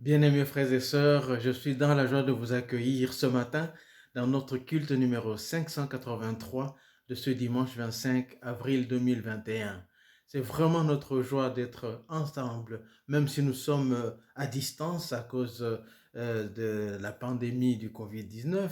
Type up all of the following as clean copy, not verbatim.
Bien-aimés frères et sœurs, je suis dans la joie de vous accueillir ce matin dans notre culte numéro 583 de ce dimanche 25 avril 2021. C'est vraiment notre joie d'être ensemble, même si nous sommes à distance à cause de la pandémie du Covid-19.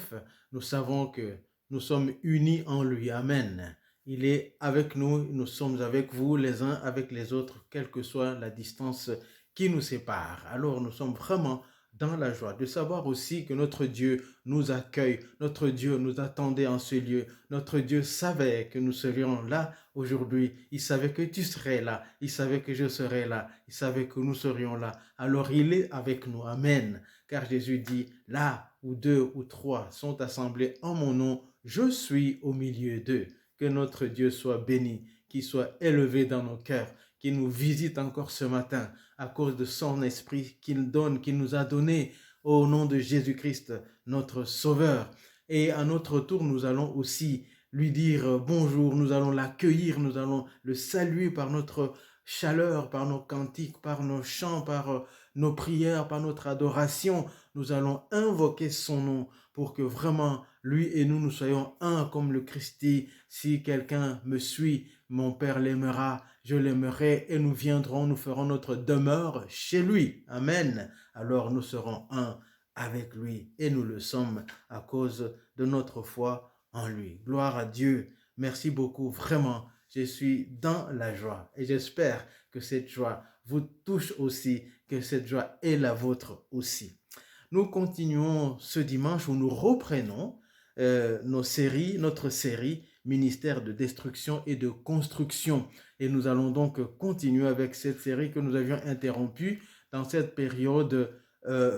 Nous savons que nous sommes unis en lui. Amen. Il est avec nous, nous sommes avec vous les uns avec les autres, quelle que soit la distance qui nous sépare. Alors nous sommes vraiment dans la joie de savoir aussi que notre Dieu nous accueille, notre Dieu nous attendait en ce lieu, notre Dieu savait que nous serions là aujourd'hui, il savait que tu serais là, il savait que je serais là, il savait que nous serions là, alors il est avec nous, amen, car Jésus dit, là où deux ou trois sont assemblés en mon nom, je suis au milieu d'eux. Que notre Dieu soit béni, qu'il soit élevé dans nos cœurs, qu'il nous visite encore ce matin à cause de son esprit qu'il donne, qu'il nous a donné au nom de Jésus-Christ, notre Sauveur. Et à notre tour, nous allons aussi lui dire bonjour, nous allons l'accueillir, nous allons le saluer par notre chaleur, par nos cantiques, par nos chants, par nos prières, par notre adoration. Nous allons invoquer son nom pour que vraiment lui et nous soyons un comme le Christ dit. Si quelqu'un me suit, mon Père l'aimera, je l'aimerai et nous viendrons, nous ferons notre demeure chez lui. Amen. Alors nous serons un avec lui et nous le sommes à cause de notre foi en lui. Gloire à Dieu. Merci beaucoup. Vraiment, je suis dans la joie et j'espère que cette joie vous touche aussi, que cette joie est la vôtre aussi. Nous continuons ce dimanche où nous reprenons notre série Ministère de destruction et de construction. Et nous allons donc continuer avec cette série que nous avions interrompue dans cette période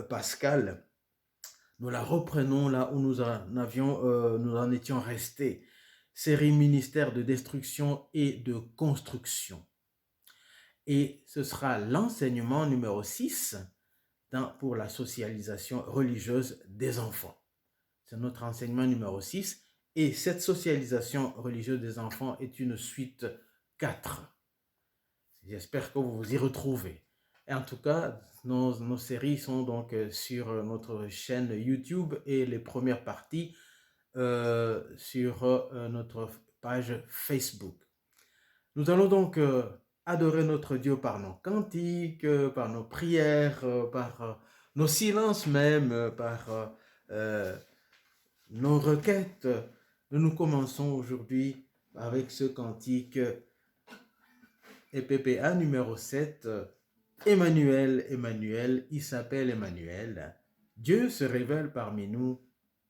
pascale. Nous la reprenons là où nous en étions restés. Série Ministère de destruction et de construction. Et ce sera l'enseignement numéro 6 pour la socialisation religieuse des enfants. C'est notre enseignement numéro 6. Et cette socialisation religieuse des enfants est une suite 4. J'espère que vous vous y retrouvez. Et en tout cas, nos séries sont donc sur notre chaîne YouTube et les premières parties sur notre page Facebook. Nous allons donc adorer notre Dieu par nos cantiques, par nos prières, par nos silences même, par nos requêtes. Nous commençons aujourd'hui avec ce cantique EPPA numéro 7. Emmanuel, Emmanuel, il s'appelle Emmanuel. Dieu se révèle parmi nous,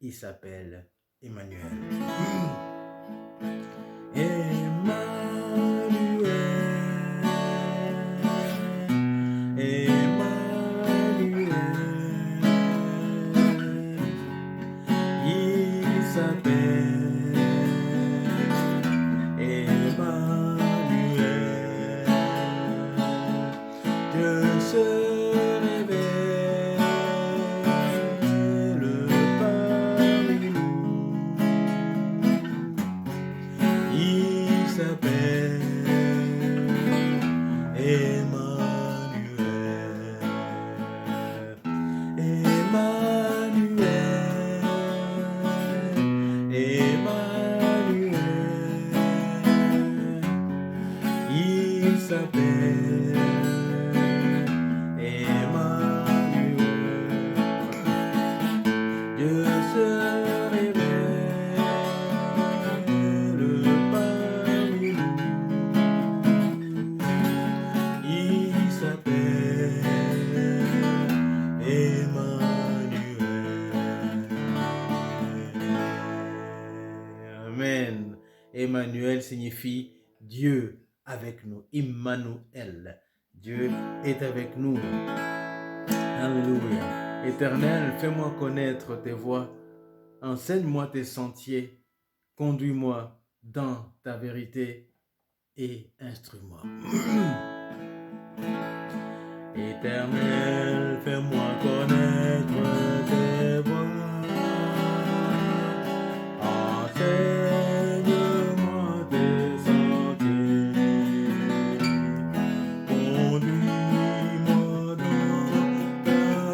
il s'appelle Emmanuel. Amen. Emmanuel signifie Dieu avec nous. Immanuel. Dieu est avec nous. Alléluia. Éternel, fais-moi connaître tes voies. Enseigne-moi tes sentiers. Conduis-moi dans ta vérité et instruis-moi. Éternel, fais-moi connaître tes voies. Enseigne-moi tes sentiers. Conduis-moi dans ta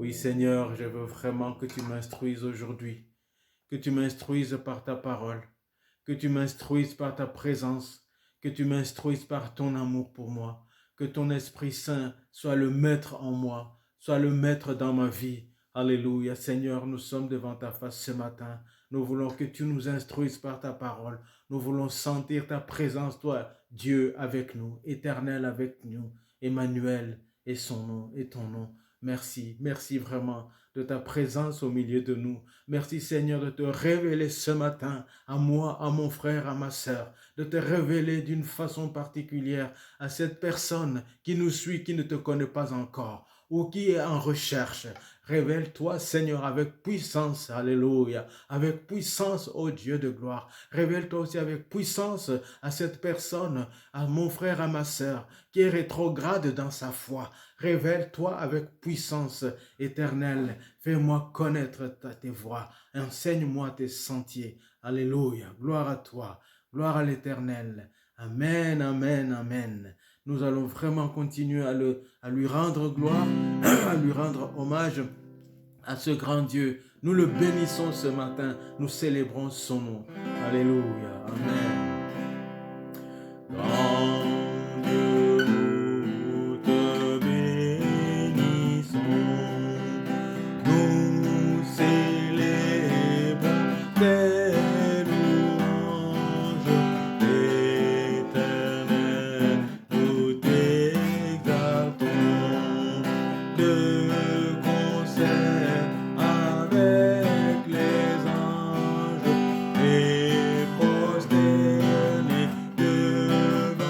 Oui, Seigneur, je veux vraiment que tu m'instruises aujourd'hui, que tu m'instruises par ta parole, que tu m'instruises par ta présence, que tu m'instruises par ton amour pour moi, que ton Esprit Saint soit le maître en moi, soit le maître dans ma vie. Alléluia. Seigneur, nous sommes devant ta face ce matin. Nous voulons que tu nous instruises par ta parole. Nous voulons sentir ta présence, toi, Dieu, avec nous, éternel avec nous, Emmanuel et son nom et ton nom. Merci, merci vraiment de ta présence au milieu de nous. Merci Seigneur de te révéler ce matin à moi, à mon frère, à ma sœur, de te révéler d'une façon particulière à cette personne qui nous suit, qui ne te connaît pas encore ou qui est en recherche. Révèle-toi, Seigneur, avec puissance, alléluia, avec puissance, ô Dieu de gloire. Révèle-toi aussi avec puissance à cette personne, à mon frère, à ma sœur, qui est rétrograde dans sa foi. Révèle-toi avec puissance éternelle. Fais-moi connaître tes voies. Enseigne-moi tes sentiers. Alléluia. Gloire à toi. Gloire à l'Éternel. Amen, amen, amen. Nous allons vraiment continuer à lui rendre gloire, à lui rendre hommage à ce grand Dieu. Nous le bénissons ce matin. Nous célébrons son nom. Alléluia. Amen. Grand Dieu, nous te bénissons. Nous célébrons tes louanges éternelles. Nous t'exaltons de concert avec les anges et prosternés devant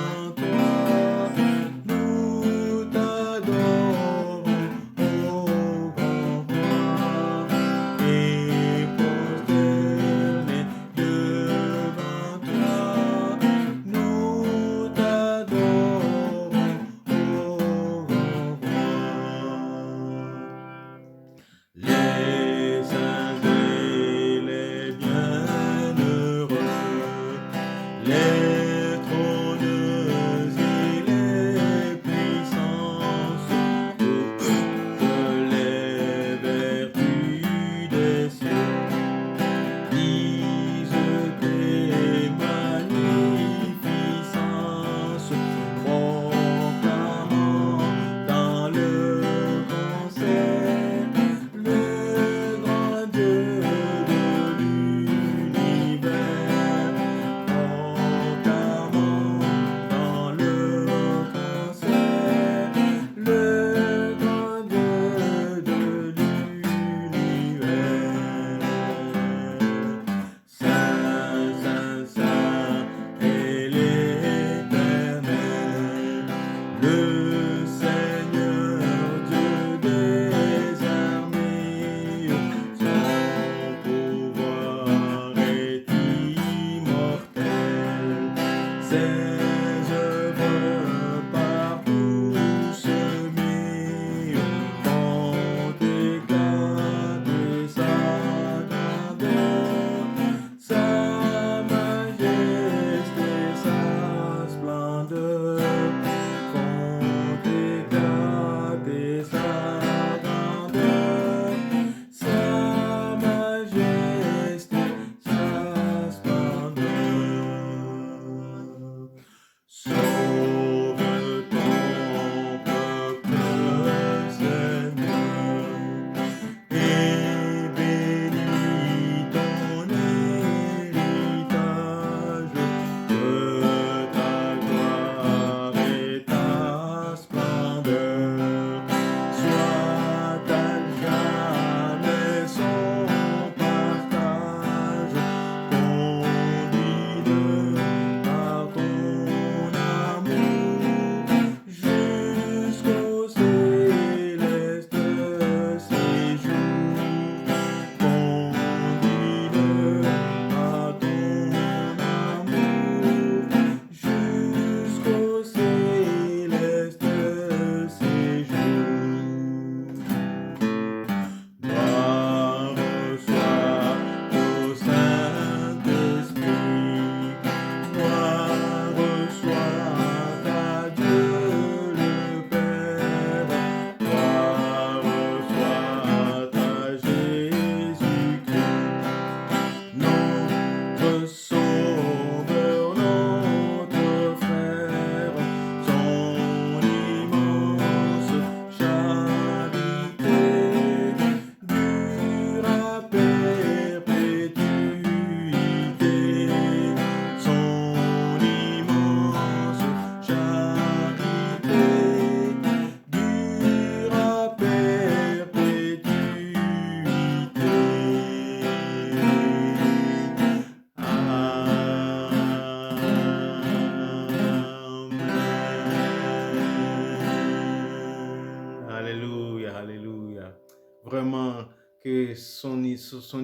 Vraiment que son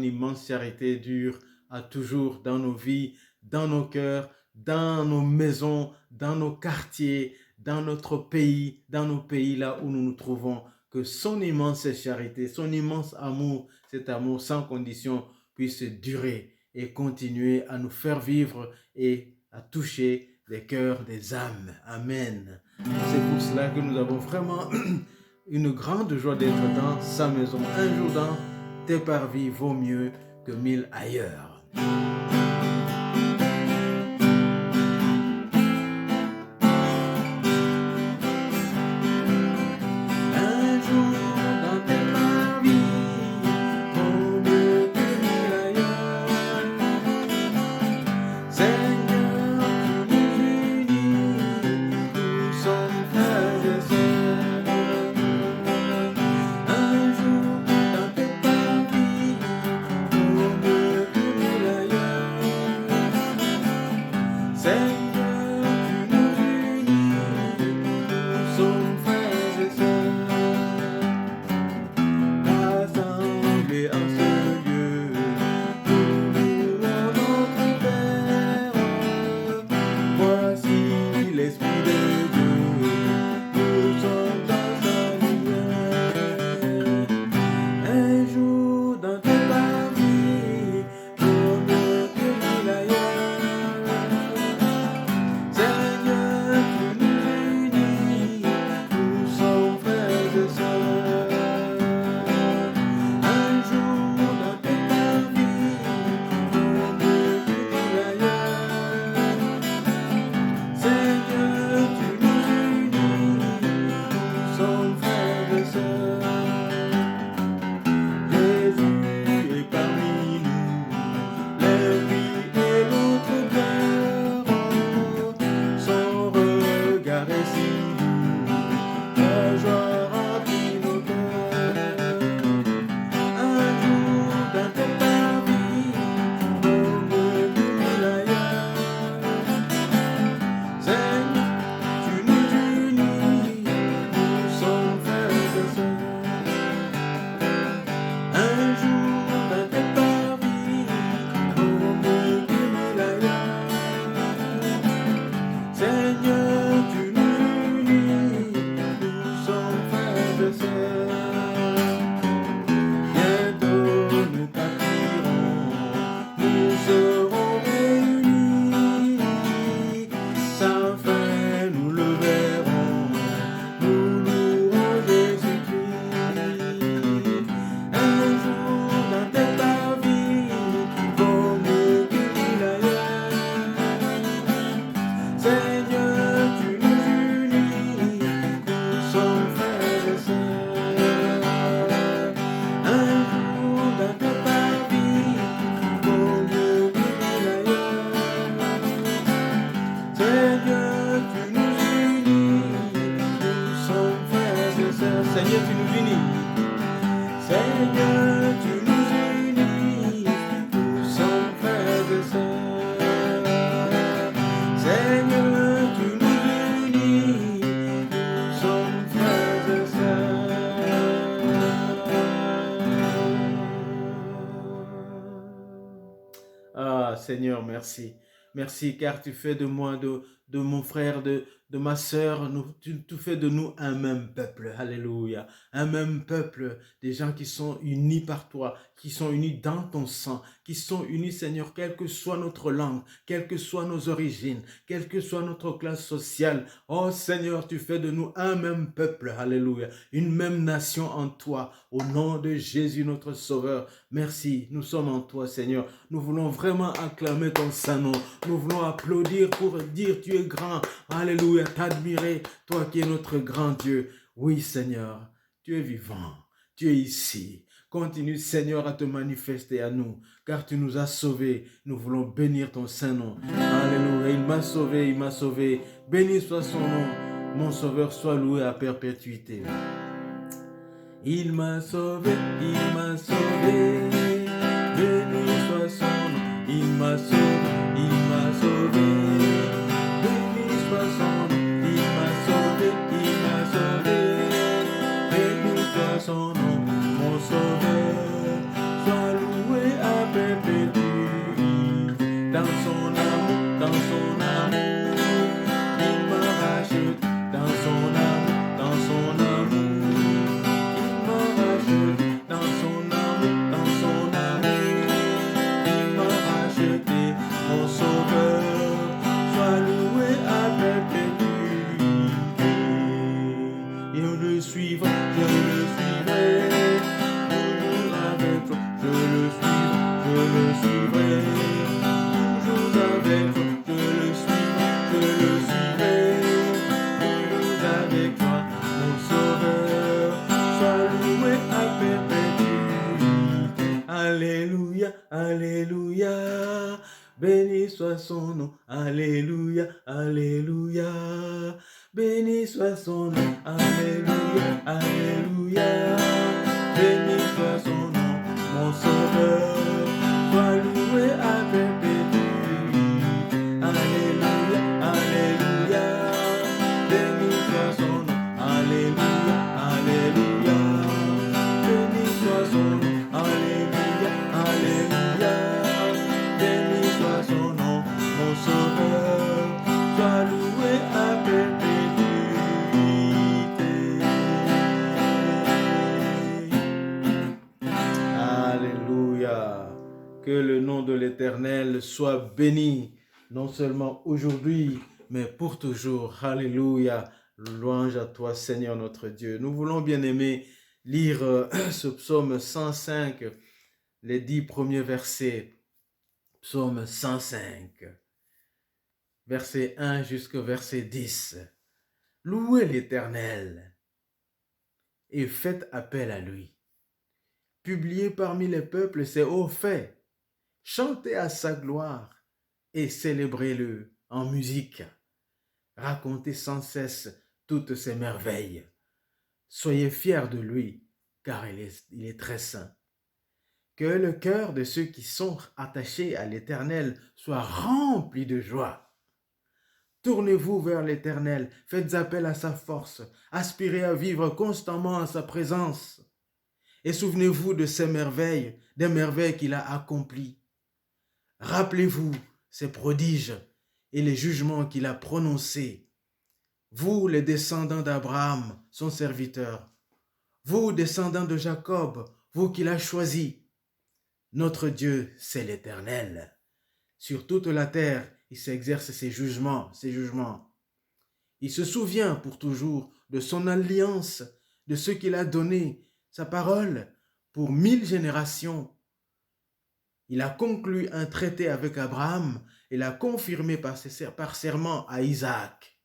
immense charité dure à toujours dans nos vies, dans nos cœurs, dans nos maisons, dans nos quartiers, dans notre pays, dans nos pays là où nous nous trouvons. Que son immense charité, son immense amour, cet amour sans condition puisse durer et continuer à nous faire vivre et à toucher les cœurs des âmes. Amen. C'est pour cela que nous avons vraiment une grande joie d'être dans sa maison. Un jour dans tes parvis vaut mieux que 1000 ailleurs. Ah, Seigneur, merci. Merci car tu fais de moi, de mon frère, de ma sœur, tu fais de nous un même peuple. Alléluia. Un même peuple, des gens qui sont unis par toi, qui sont unis dans ton sang, qui sont unis, Seigneur, quelle que soit notre langue, quelles que soient nos origines, quelle que soit notre classe sociale. Oh Seigneur, tu fais de nous un même peuple. Alléluia. Une même nation en toi. Au nom de Jésus, notre Sauveur. Merci. Nous sommes en toi, Seigneur. Nous voulons vraiment acclamer ton Saint-Nom. Nous voulons applaudir pour dire tu es grand. Alléluia, t'admirer, toi qui es notre grand Dieu. Oui, Seigneur, tu es vivant. Tu es ici. Continue, Seigneur, à te manifester à nous, car tu nous as sauvés. Nous voulons bénir ton Saint-Nom. Alléluia, il m'a sauvé, il m'a sauvé. Béni soit son nom. Mon Sauveur soit loué à perpétuité. Il m'a sauvé, il m'a sauvé. Béni soit son nom. Il m'a sauvé, il m'a sauvé. Béni soit son nom. Il m'a sauvé, il m'a sauvé. Béni soit son nom. Mon Sauveur et on le suivra, je le suivrai. Toujours avec toi, je le suivrai. Toujours avec toi, je le suivrai. Toujours avec toi, mon sauveur, sois loué à perpétuité. Alléluia, alléluia. Béni soit son nom, alléluia, alléluia. Béni soit son nom, alléluia, alléluia. Béni soit son nom, mon sauveur, sois loué à perpétuité. Alléluia, alléluia. Béni soit son nom, alléluia, alléluia. Béni soit son nom, alléluia, alléluia. Béni soit son nom, mon sauveur, sois loué à perpétuité. Alléluia. Que le nom de l'Éternel soit béni, non seulement aujourd'hui, mais pour toujours. Alléluia. Louange à toi, Seigneur notre Dieu. Nous voulons, bien aimés, lire ce psaume 105, les 10 premiers versets. Psaume 105, verset 1 jusqu'au verset 10. Louez l'Éternel et faites appel à lui. Publiez parmi les peuples ses hauts faits. Chantez à sa gloire et célébrez-le en musique. Racontez sans cesse toutes ses merveilles. Soyez fiers de lui, car il est très saint. Que le cœur de ceux qui sont attachés à l'Éternel soit rempli de joie. Tournez-vous vers l'Éternel, faites appel à sa force, aspirez à vivre constamment en sa présence. Et souvenez-vous de ses merveilles, des merveilles qu'il a accomplies. Rappelez-vous ses prodiges et les jugements qu'il a prononcés. Vous, les descendants d'Abraham, son serviteur, vous, descendants de Jacob, vous qu'il a choisis. Notre Dieu, c'est l'Éternel. Sur toute la terre, il s'exerce ses jugements. Il se souvient pour toujours de son alliance, de ce qu'il a donné, sa parole, pour 1000 générations. Il a conclu un traité avec Abraham et l'a confirmé par serment à Isaac.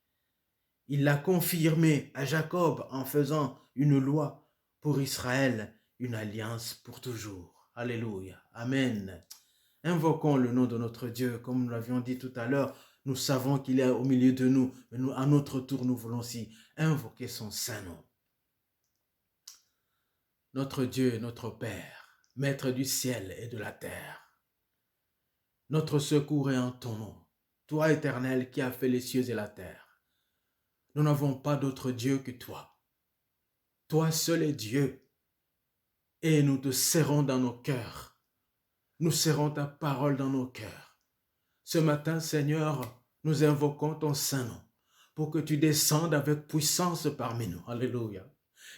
Il l'a confirmé à Jacob en faisant une loi pour Israël, une alliance pour toujours. Alléluia. Amen. Invoquons le nom de notre Dieu. Comme nous l'avions dit tout à l'heure, nous savons qu'il est au milieu de nous. Mais nous, à notre tour, nous voulons aussi invoquer son saint nom. Notre Dieu, notre Père, Maître du ciel et de la terre. Notre secours est en ton nom. Toi, Éternel, qui as fait les cieux et la terre. Nous n'avons pas d'autre Dieu que toi. Toi seul est Dieu. Et nous te serrons dans nos cœurs. Nous serrons ta parole dans nos cœurs. Ce matin, Seigneur, nous invoquons ton saint nom pour que tu descendes avec puissance parmi nous. Alléluia.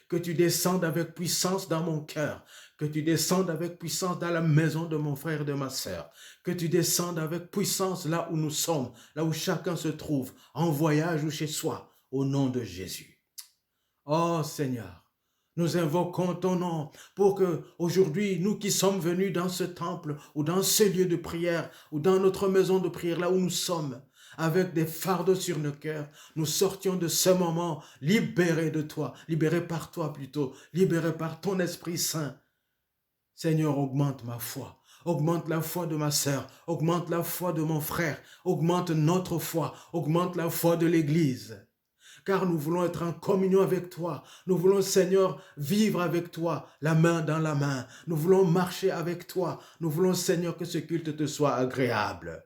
Que tu descendes avec puissance dans mon cœur. Que tu descendes avec puissance dans la maison de mon frère et de ma sœur. Que tu descendes avec puissance là où nous sommes, là où chacun se trouve, en voyage ou chez soi, au nom de Jésus. Oh Seigneur, nous invoquons ton nom pour que aujourd'hui, nous qui sommes venus dans ce temple ou dans ce lieu de prière ou dans notre maison de prière, là où nous sommes, avec des fardeaux sur nos cœurs, nous sortions de ce moment libérés de toi, libérés par toi plutôt, libérés par ton Esprit Saint. Seigneur, augmente ma foi, augmente la foi de ma sœur, augmente la foi de mon frère, augmente notre foi, augmente la foi de l'Église. Car nous voulons être en communion avec toi. Nous voulons, Seigneur, vivre avec toi, la main dans la main. Nous voulons marcher avec toi. Nous voulons, Seigneur, que ce culte te soit agréable.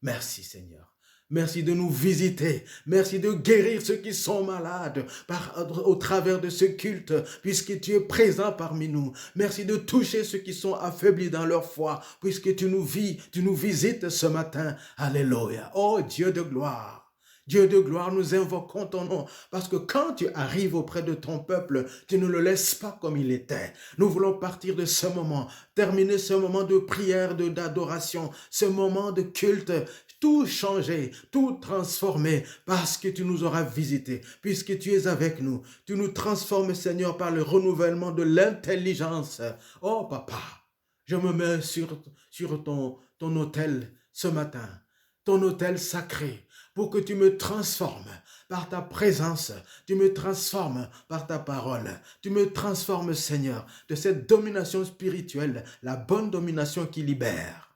Merci, Seigneur. Merci de nous visiter. Merci de guérir ceux qui sont malades au travers de ce culte, puisque tu es présent parmi nous. Merci de toucher ceux qui sont affaiblis dans leur foi, puisque tu nous visites ce matin. Alléluia. Oh Dieu de gloire. Dieu de gloire, nous invoquons ton nom, parce que quand tu arrives auprès de ton peuple, tu ne le laisses pas comme il était. Nous voulons partir de ce moment, terminer ce moment de prière, d'adoration, ce moment de culte, tout changer, tout transformer, parce que tu nous auras visités, puisque tu es avec nous. Tu nous transformes, Seigneur, par le renouvellement de l'intelligence. Oh, Papa, je me mets sur ton autel ce matin, ton autel sacré, pour que tu me transformes par ta présence, tu me transformes par ta parole, tu me transformes, Seigneur, de cette domination spirituelle, la bonne domination qui libère.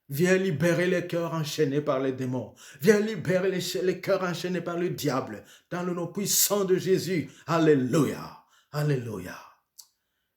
Viens libérer les cœurs enchaînés par les démons. Viens libérer les cœurs enchaînés par le diable, dans le nom puissant de Jésus. Alléluia, alléluia.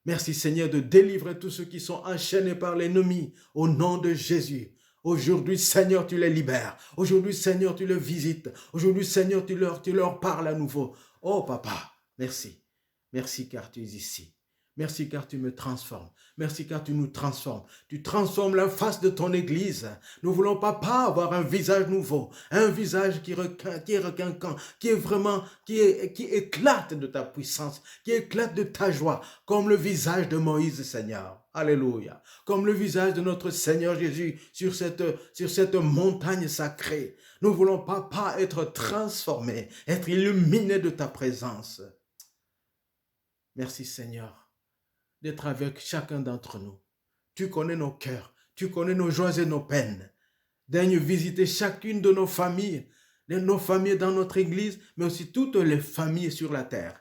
Merci Seigneur de délivrer tous ceux qui sont enchaînés par l'ennemi au nom de Jésus. Aujourd'hui, Seigneur, tu les libères. Aujourd'hui, Seigneur, tu les visites. Aujourd'hui, Seigneur, tu leur parles à nouveau. Oh, Papa, merci. Merci car tu es ici. Merci car tu me transformes. Merci car tu nous transformes. Tu transformes la face de ton Église. Nous voulons, Papa, avoir un visage nouveau. Un visage qui est requinquant, qui est vraiment, qui éclate de ta puissance, qui éclate de ta joie, comme le visage de Moïse, Seigneur. Alléluia. Comme le visage de notre Seigneur Jésus sur cette montagne sacrée. Nous voulons, Papa, être transformés, être illuminés de ta présence. Merci, Seigneur, d'être avec chacun d'entre nous. Tu connais nos cœurs, tu connais nos joies et nos peines. Daigne visiter chacune de nos familles dans notre Église, mais aussi toutes les familles sur la terre.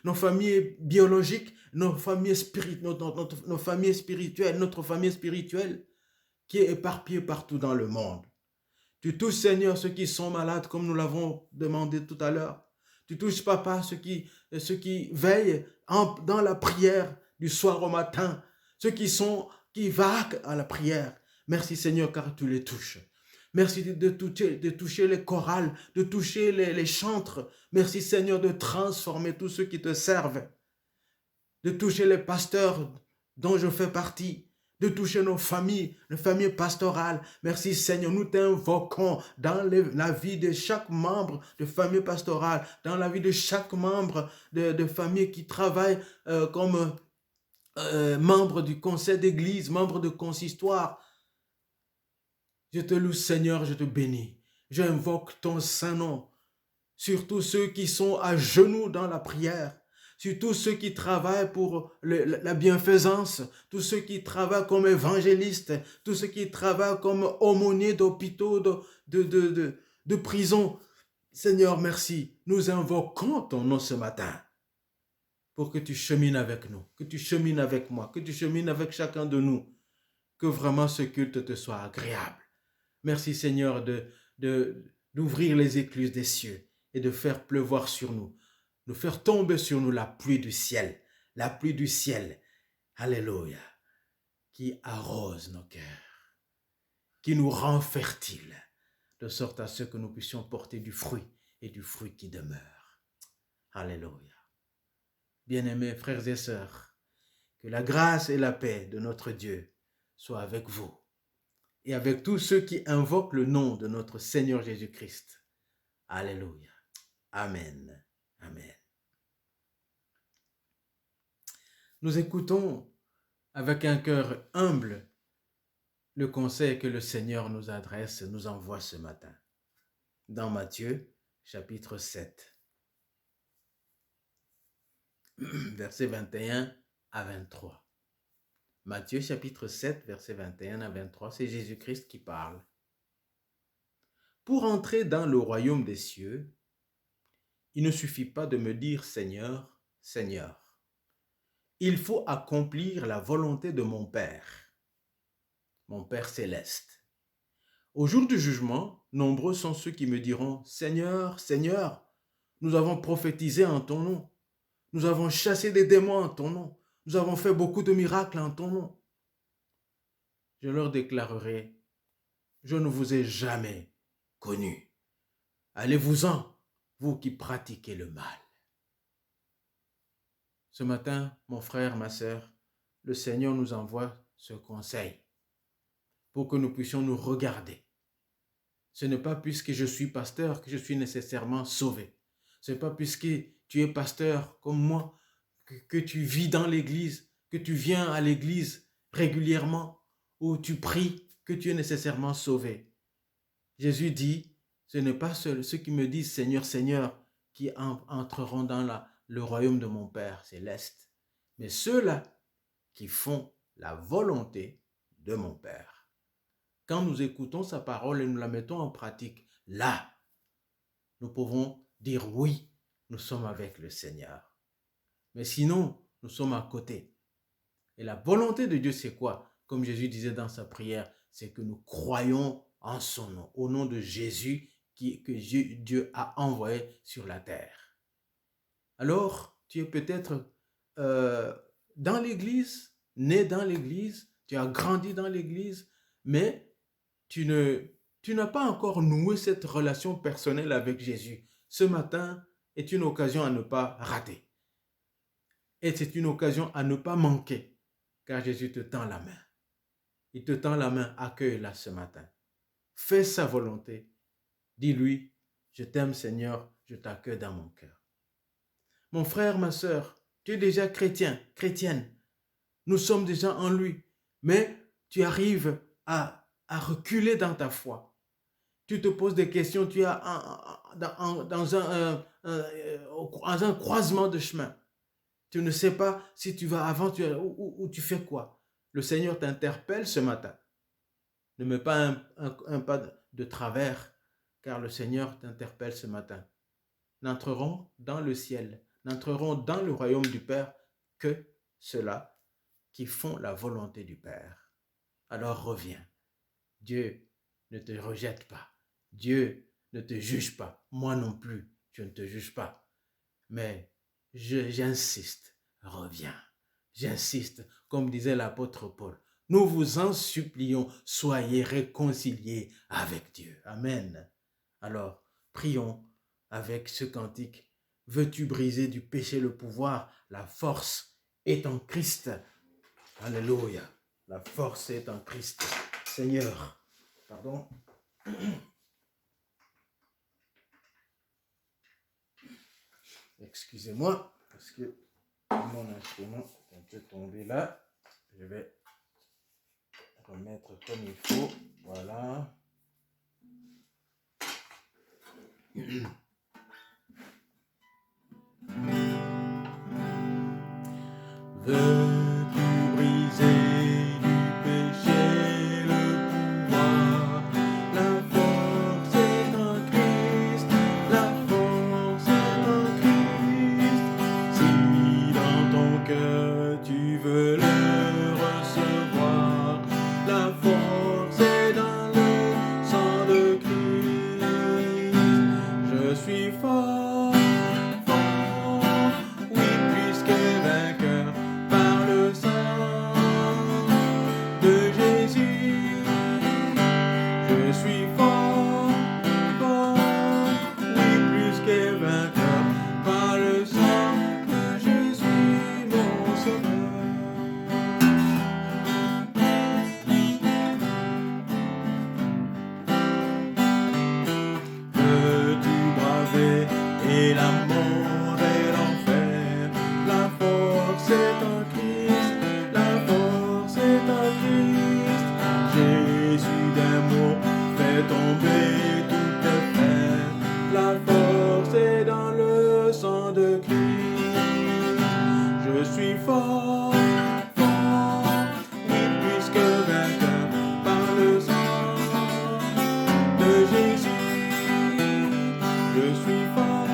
Nos familles biologiques, nos familles spirituelles, notre famille spirituelle qui est éparpillée partout dans le monde. Tu touches, Seigneur, ceux qui sont malades, comme nous l'avons demandé tout à l'heure. Tu touches, Papa, ceux qui veillent dans la prière du soir au matin, ceux qui vaquent à la prière. Merci, Seigneur, car tu les touches. Merci de toucher les chorales, de toucher les chantres. Merci, Seigneur, de transformer tous ceux qui te servent, de toucher les pasteurs dont je fais partie, de toucher nos familles pastorales. Merci Seigneur, nous t'invoquons dans la vie de chaque membre de famille pastorale, dans la vie de chaque membre de famille qui travaille comme membre du conseil d'église, membre de consistoire. Je te loue Seigneur, je te bénis. J'invoque ton saint nom sur tous ceux qui sont à genoux dans la prière, sur tous ceux qui travaillent pour la bienfaisance, tous ceux qui travaillent comme évangélistes, tous ceux qui travaillent comme aumôniers d'hôpitaux, de prisons. Seigneur, merci. Nous invoquons ton nom ce matin pour que tu chemines avec nous, que tu chemines avec moi, que tu chemines avec chacun de nous, que vraiment ce culte te soit agréable. Merci Seigneur d'ouvrir les écluses des cieux et de faire pleuvoir sur nous, de faire tomber sur nous la pluie du ciel, alléluia, qui arrose nos cœurs, qui nous rend fertiles, de sorte à ce que nous puissions porter du fruit et du fruit qui demeure. Alléluia. Bien-aimés frères et sœurs, que la grâce et la paix de notre Dieu soient avec vous et avec tous ceux qui invoquent le nom de notre Seigneur Jésus-Christ. Alléluia. Amen. Amen. Nous écoutons avec un cœur humble le conseil que le Seigneur nous adresse, nous envoie ce matin. Dans Matthieu, chapitre 7, versets 21 à 23. Matthieu, chapitre 7, versets 21 à 23, c'est Jésus-Christ qui parle. Pour entrer dans le royaume des cieux, il ne suffit pas de me dire Seigneur, Seigneur. Il faut accomplir la volonté de mon Père céleste. Au jour du jugement, nombreux sont ceux qui me diront, Seigneur, Seigneur, nous avons prophétisé en ton nom, nous avons chassé des démons en ton nom, nous avons fait beaucoup de miracles en ton nom. Je leur déclarerai, je ne vous ai jamais connu. Allez-vous-en, vous qui pratiquez le mal. Ce matin, mon frère, ma sœur, le Seigneur nous envoie ce conseil pour que nous puissions nous regarder. Ce n'est pas puisque je suis pasteur que je suis nécessairement sauvé. Ce n'est pas puisque tu es pasteur comme moi que tu vis dans l'église, que tu viens à l'église régulièrement ou tu pries que tu es nécessairement sauvé. Jésus dit, ce n'est pas ceux qui me disent Seigneur, Seigneur, qui entreront dans le royaume de mon Père céleste, mais ceux-là qui font la volonté de mon Père. Quand nous écoutons sa parole et nous la mettons en pratique, là, nous pouvons dire oui, nous sommes avec le Seigneur. Mais sinon, nous sommes à côté. Et la volonté de Dieu, c'est quoi? Comme Jésus disait dans sa prière, c'est que nous croyons en son nom, au nom de Jésus que Dieu a envoyé sur la terre. Alors, tu es peut-être dans l'église, né dans l'église, tu as grandi dans l'église, mais tu n'as pas encore noué cette relation personnelle avec Jésus. Ce matin est une occasion à ne pas rater. Et c'est une occasion à ne pas manquer, car Jésus te tend la main. Il te tend la main, accueille-la ce matin. Fais sa volonté. Dis-lui, je t'aime Seigneur, je t'accueille dans mon cœur. Mon frère, ma sœur, tu es déjà chrétien, chrétienne. Nous sommes déjà en lui, mais tu arrives à reculer dans ta foi. Tu te poses des questions, tu es dans un croisement de chemin. Tu ne sais pas si tu vas avant ou tu fais quoi. Le Seigneur t'interpelle ce matin. Ne mets pas un pas de travers, car le Seigneur t'interpelle ce matin. N'entreront dans le ciel, n'entreront dans le royaume du Père que ceux-là qui font la volonté du Père. Alors reviens. Dieu ne te rejette pas. Dieu ne te juge pas. Moi non plus, je ne te juge pas. Mais j'insiste, reviens. J'insiste, comme disait l'apôtre Paul. Nous vous en supplions, soyez réconciliés avec Dieu. Amen. Alors, prions avec ce cantique. Veux-tu briser du péché le pouvoir? La force est en Christ. Alléluia. La force est en Christ. Seigneur, pardon. Excusez-moi, parce que mon instrument est un peu tombé là. Je vais remettre comme il faut. Voilà. Veux-tu briser du péché le pouvoir? La force est en Christ, la force est en Christ. Si dans ton cœur tu veux le recevoir, la force est dans le sang de Christ. Je suis fort, fort, oui, puisque vainqueur par le sang de Jésus. Je suis fort, fort, oui, plus que vainqueur par le sang de Jésus, mon sauveur. Veux-tu braver et la mort et l'enfer? La force est en Christ, la force est en Christ. Jésus d'un mot fait tomber toutes les peines. La force est dans le sang de Christ. Je suis fort, fort, oui, puisque vainqueur par le sang de Jésus. Je suis fort,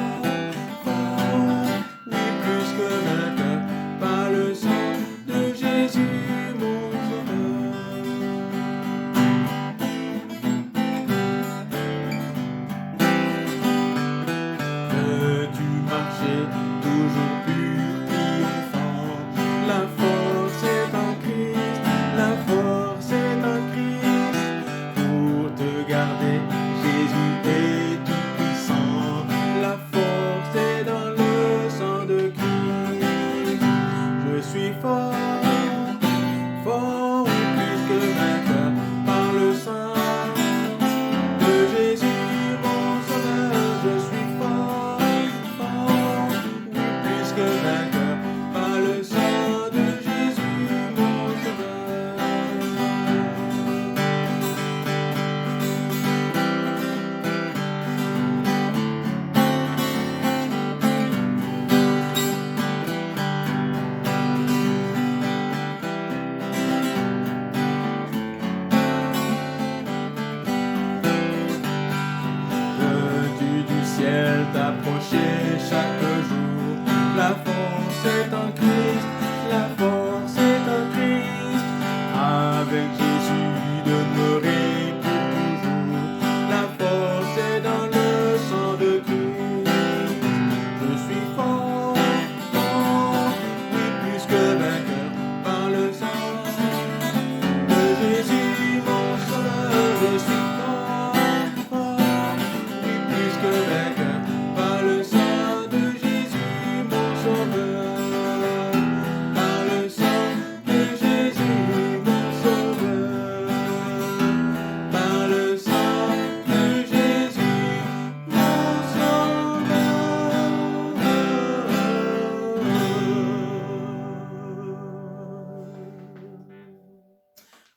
fort, oui, plus que vainqueur par le sang de Jésus, mon sauveur. Veux-tu marcher toujours pur, triomphant? La force est en Christ, la force est en Christ. Pour te garder, Jésus est tout puissant. La force est dans le sang de Christ. Je suis fort, fort, oui, plus que vainqueur par le sang de Jésus, mon sauveur. Je suis fort, fort, oui, plus que vainqueur par le sang de Jésus, mon sauveur. est en Christ, la force est en Christ. Avec Jésus demeurer pour toujours. La force est dans le sang de Christ. Je suis fort, fort, oui, plus que vainqueur par le sang de Jésus, mon sauveur. Je suis fort, fort, oui, plus que vainqueur par le sang de Jésus, mon sauveur. Par le sang de Jésus, mon sauveur. Par le sang de Jésus, mon sauveur.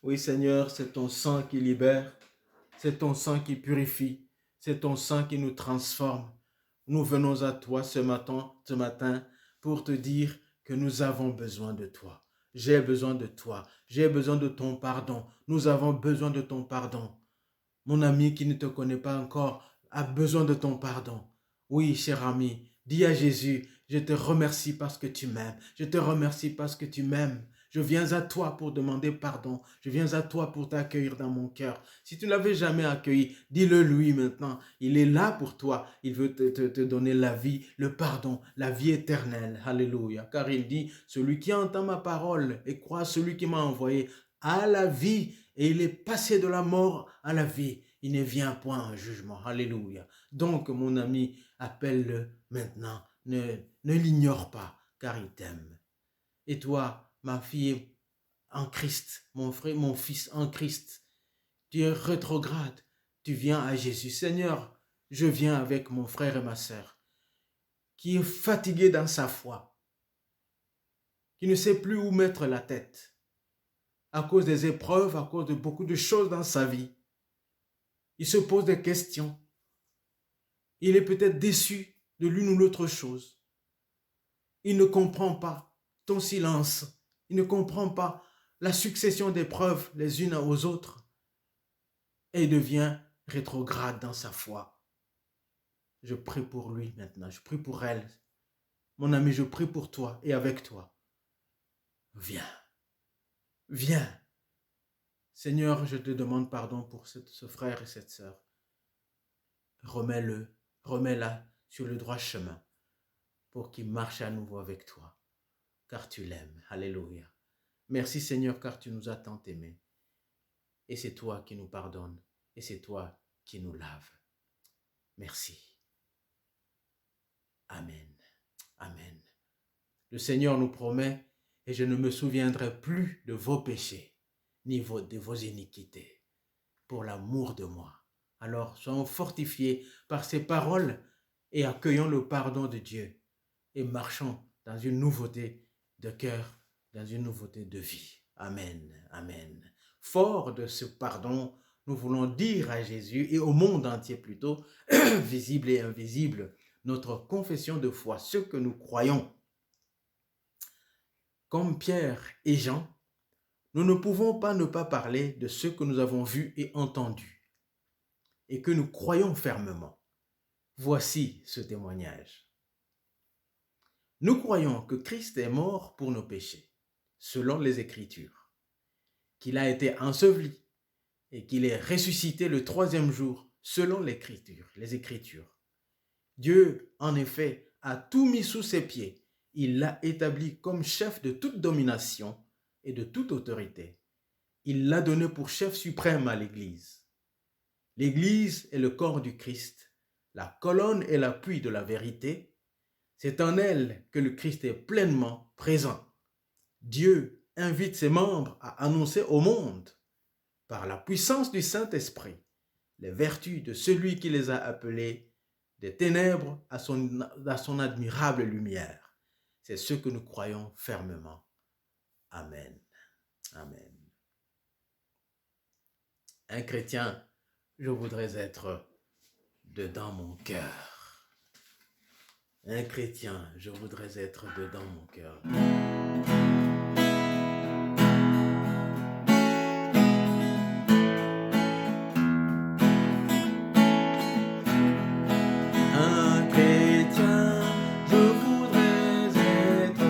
Oui, Seigneur, c'est ton sang qui libère, c'est ton sang qui purifie, c'est ton sang qui nous transforme. Nous venons à toi ce matin pour te dire que nous avons besoin de toi. J'ai besoin de toi. J'ai besoin de ton pardon. Nous avons besoin de ton pardon. Mon ami qui ne te connaît pas encore a besoin de ton pardon. Oui, cher ami, dis à Jésus, je te remercie parce que tu m'aimes. Je te remercie parce que tu m'aimes. Je viens à toi pour demander pardon. Je viens à toi pour t'accueillir dans mon cœur. Si tu ne l'avais jamais accueilli, dis-le lui maintenant. Il est là pour toi. Il veut te donner la vie, le pardon, la vie éternelle. Alléluia. Car il dit, celui qui entend ma parole et croit celui qui m'a envoyé a la vie, et il est passé de la mort à la vie. Il ne vient point en jugement. Alléluia. Donc, mon ami, appelle-le maintenant. Ne l'ignore pas, car il t'aime. Et toi, ma fille en Christ, mon frère, mon fils en Christ, tu es rétrograde, tu viens à Jésus. Seigneur, je viens avec mon frère et ma sœur, qui est fatigué dans sa foi, qui ne sait plus où mettre la tête, à cause des épreuves, à cause de beaucoup de choses dans sa vie. Il se pose des questions. Il est peut-être déçu de l'une ou l'autre chose. Il ne comprend pas ton silence. Il ne comprend pas la succession d'épreuves les unes aux autres. Et il devient rétrograde dans sa foi. Je prie pour lui maintenant. Je prie pour elle. Mon ami, je prie pour toi et avec toi. Viens. Viens. Seigneur, je te demande pardon pour ce frère et cette sœur. Remets-la sur le droit chemin pour qu'il marche à nouveau avec toi, car tu l'aimes. Alléluia. Merci Seigneur, car tu nous as tant aimés. Et c'est toi qui nous pardonnes, et c'est toi qui nous laves. Merci. Amen. Amen. Le Seigneur nous promet, et je ne me souviendrai plus de vos péchés, ni de vos iniquités, pour l'amour de moi. Alors, soyons fortifiés par ces paroles et accueillons le pardon de Dieu et marchons dans une nouveauté de cœur, dans une nouveauté de vie. Amen, amen. Fort de ce pardon, nous voulons dire à Jésus et au monde entier plutôt, visible et invisible, notre confession de foi, ce que nous croyons. Comme Pierre et Jean, nous ne pouvons pas ne pas parler de ce que nous avons vu et entendu et que nous croyons fermement. Voici ce témoignage. Nous croyons que Christ est mort pour nos péchés, selon les Écritures, qu'il a été enseveli et qu'il est ressuscité le troisième jour, selon les Écritures. Dieu, en effet, a tout mis sous ses pieds. Il l'a établi comme chef de toute domination et de toute autorité. Il l'a donné pour chef suprême à l'Église. L'Église est le corps du Christ, la colonne et l'appui de la vérité. C'est en elle que le Christ est pleinement présent. Dieu invite ses membres à annoncer au monde, par la puissance du Saint-Esprit, les vertus de celui qui les a appelés des ténèbres à son admirable lumière. C'est ce que nous croyons fermement. Amen. Amen. Un chrétien, je voudrais être dedans mon cœur. Un chrétien, je voudrais être dedans mon cœur. Un chrétien, je voudrais être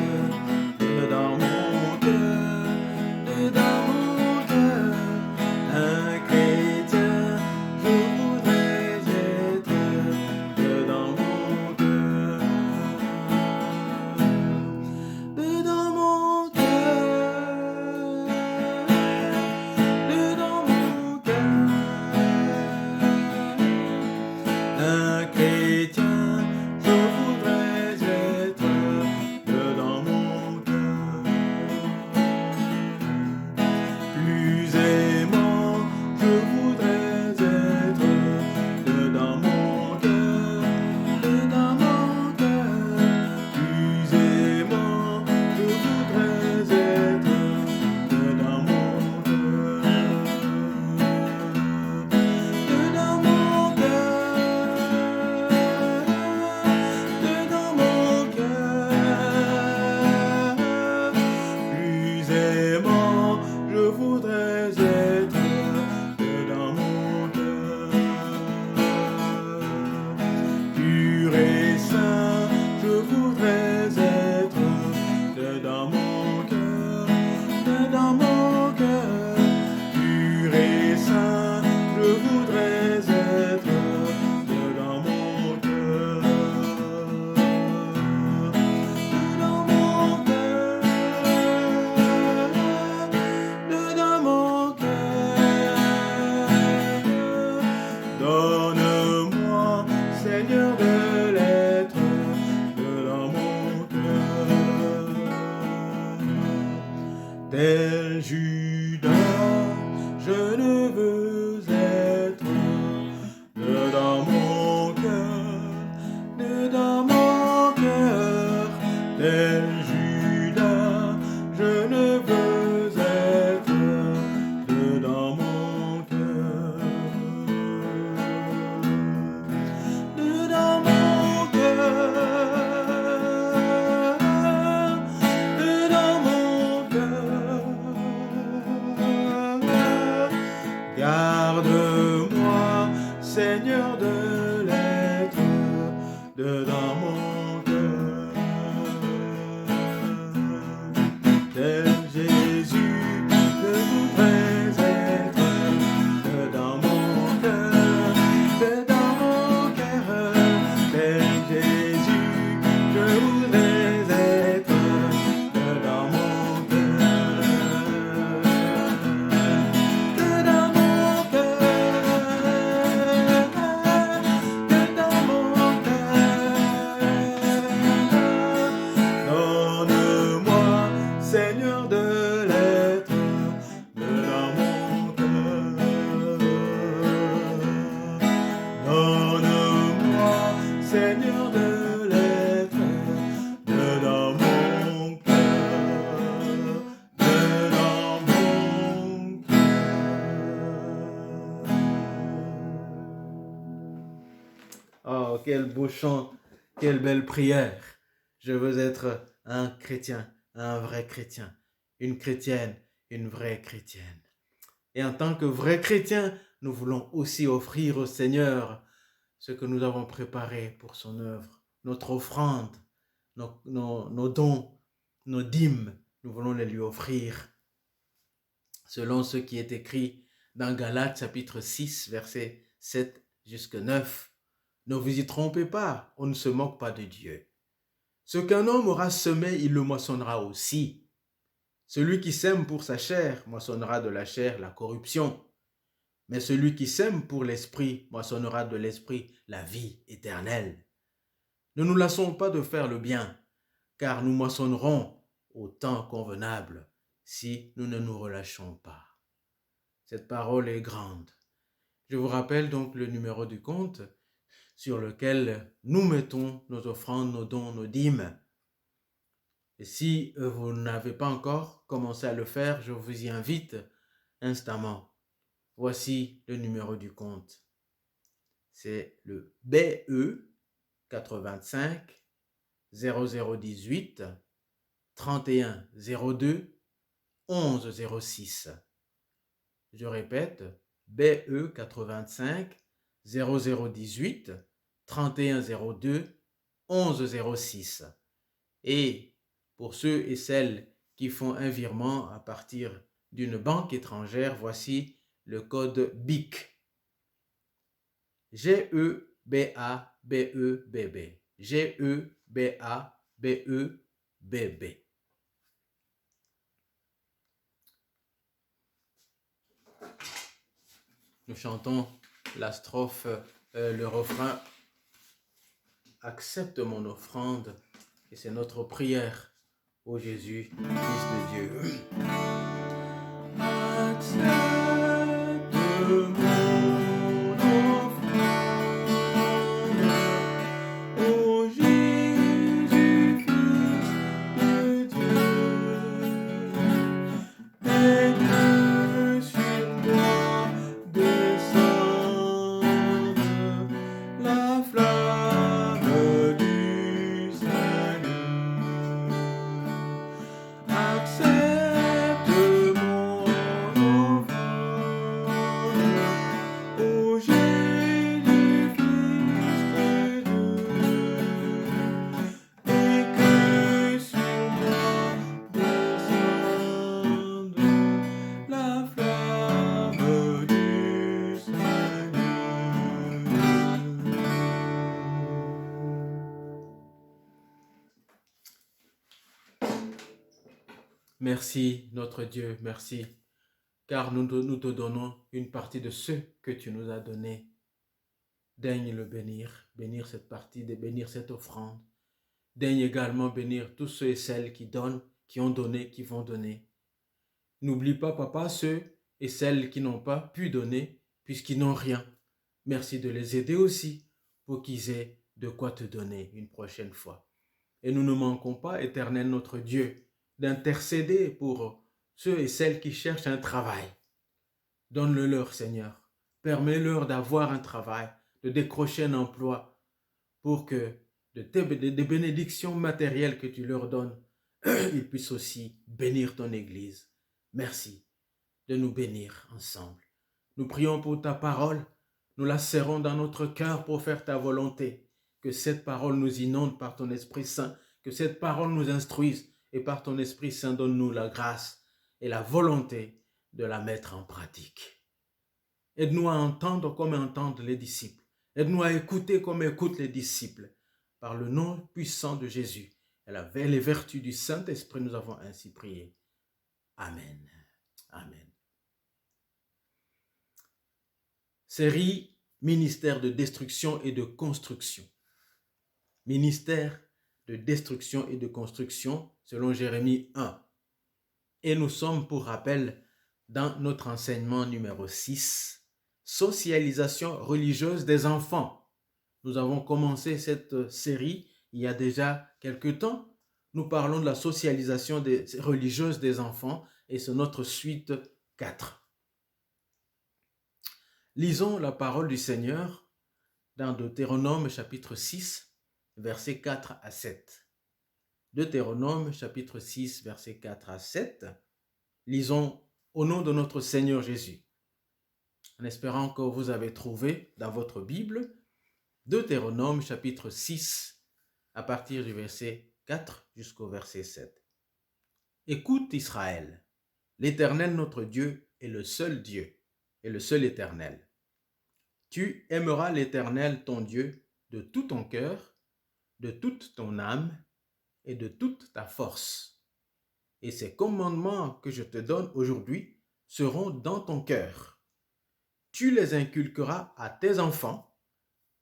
tel Judas, je ne veux être que dans mon cœur, que dans mon cœur, tel Judas, je ne veux être que dans mon cœur, que dans mon cœur, que dans mon cœur. Garde-moi, Seigneur, de l'être de dans mon cœur. Tel Jésus, je voudrais être que dans mon cœur, que dans mon cœur. Tel Jésus, je voudrais être que dans mon cœur, que dans mon cœur, que dans mon cœur. Donne-moi, Seigneur, de l'être de dans mon cœur. Donne-moi, Seigneur, de l'être de dans mon cœur, de dans mon cœur. Oh, quel beau chant, quelle belle prière. Je veux être un chrétien, un vrai chrétien, une chrétienne, une vraie chrétienne. Et en tant que vrai chrétien, nous voulons aussi offrir au Seigneur ce que nous avons préparé pour son œuvre, notre offrande, nos dons, nos dîmes, nous voulons les lui offrir selon ce qui est écrit dans Galates chapitre 6, versets 7 jusqu'à 9. Ne vous y trompez pas, on ne se moque pas de Dieu. Ce qu'un homme aura semé, il le moissonnera aussi. Celui qui sème pour sa chair moissonnera de la chair la corruption. Mais celui qui sème pour l'esprit moissonnera de l'esprit la vie éternelle. Ne nous lassons pas de faire le bien, car nous moissonnerons au temps convenable si nous ne nous relâchons pas. Cette parole est grande. Je vous rappelle donc le numéro du compte sur lequel nous mettons nos offrandes, nos dons, nos dîmes. Et si vous n'avez pas encore commencé à le faire, je vous y invite instamment. Voici le numéro du compte. C'est le BE 85 0018 31 02 11 06. Je répète, BE 85 0018 31 02 11 06. Et pour ceux et celles qui font un virement à partir d'une banque étrangère, voici le code BIC. GEBABEBB. GEBABEBB. Nous chantons la strophe, le refrain. Accepte mon offrande. Et c'est notre prière, ô Jésus, Fils de Dieu. Accepte mon offrande, ô Jésus, Fils de Dieu, et que sur moi descende la flamme du salut. Accepte mon offrande, ô Jésus, Fils de Dieu, et que sur moi descende la flamme du salut. Merci, notre Dieu, merci, car nous te donnons une partie de ce que tu nous as donné. Daigne le bénir, bénir cette partie, bénir cette offrande. Daigne également bénir tous ceux et celles qui donnent, qui ont donné, qui vont donner. N'oublie pas, papa, ceux et celles qui n'ont pas pu donner puisqu'ils n'ont rien. Merci de les aider aussi pour qu'ils aient de quoi te donner une prochaine fois. Et nous ne manquons pas, Éternel notre Dieu, d'intercéder pour ceux et celles qui cherchent un travail. Donne-le-leur, Seigneur. Permets-leur d'avoir un travail, de décrocher un emploi pour que des bénédictions matérielles que tu leur donnes, ils puissent aussi bénir ton Église. Merci de nous bénir ensemble. Nous prions pour ta parole. Nous la serrons dans notre cœur pour faire ta volonté. Que cette parole nous inonde par ton Esprit Saint. Que cette parole nous instruise. Et par ton Esprit Saint, donne-nous la grâce et la volonté de la mettre en pratique. Aide-nous à entendre comme entendent les disciples. Aide-nous à écouter comme écoutent les disciples. Par le nom puissant de Jésus et les vertus du Saint-Esprit, nous avons ainsi prié. Amen. Amen. Série Ministère de destruction et de construction. Ministère de destruction et de construction selon Jérémie 1. Et nous sommes, pour rappel, dans notre enseignement numéro 6, socialisation religieuse des enfants. Nous avons commencé cette série il y a déjà quelque temps. Nous parlons de la socialisation religieuse des enfants et c'est notre suite 4. Lisons la parole du Seigneur dans Deutéronome chapitre 6, versets 4 à 7. Deutéronome chapitre 6, versets 4 à 7. Lisons au nom de notre Seigneur Jésus. En espérant que vous avez trouvé dans votre Bible Deutéronome chapitre 6 à partir du verset 4 jusqu'au verset 7. Écoute Israël, l'Éternel notre Dieu est le seul Dieu et le seul Éternel. Tu aimeras l'Éternel ton Dieu de tout ton cœur, de toute ton âme et de toute ta force. Et ces commandements que je te donne aujourd'hui seront dans ton cœur. Tu les inculqueras à tes enfants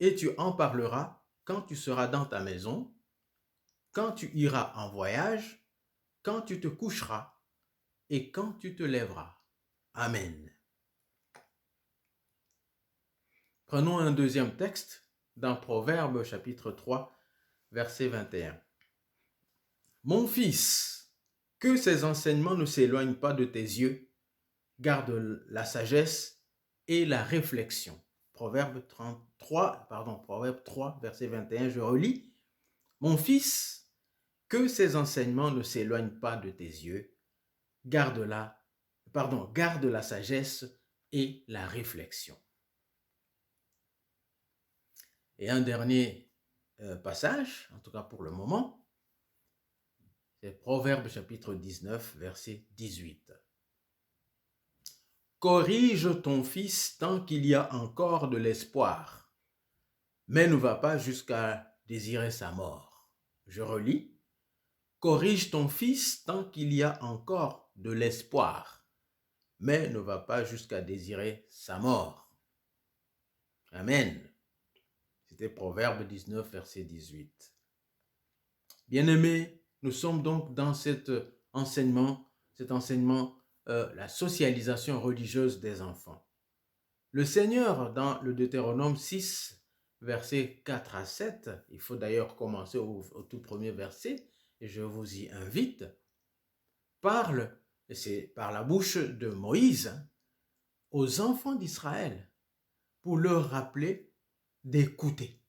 et tu en parleras quand tu seras dans ta maison, quand tu iras en voyage, quand tu te coucheras et quand tu te lèveras. Amen. Prenons un deuxième texte dans Proverbes chapitre 3, verset 21. Mon fils, que ces enseignements ne s'éloignent pas de tes yeux, garde la sagesse et la réflexion. Proverbe 3, verset 21, je relis. Mon fils, que ces enseignements ne s'éloignent pas de tes yeux, garde la sagesse et la réflexion. Et un dernier passage, en tout cas pour le moment, c'est Proverbe chapitre 19, verset 18. Corrige ton fils tant qu'il y a encore de l'espoir, mais ne va pas jusqu'à désirer sa mort. Je relis. Corrige ton fils tant qu'il y a encore de l'espoir, mais ne va pas jusqu'à désirer sa mort. Amen. C'était Proverbe 19, verset 18. Bien-aimés, nous sommes donc dans cet enseignement, la socialisation religieuse des enfants. Le Seigneur, dans le Deutéronome 6, versets 4 à 7, il faut d'ailleurs commencer au tout premier verset, et je vous y invite, parle, et c'est par la bouche de Moïse, aux enfants d'Israël, pour leur rappeler d'écouter.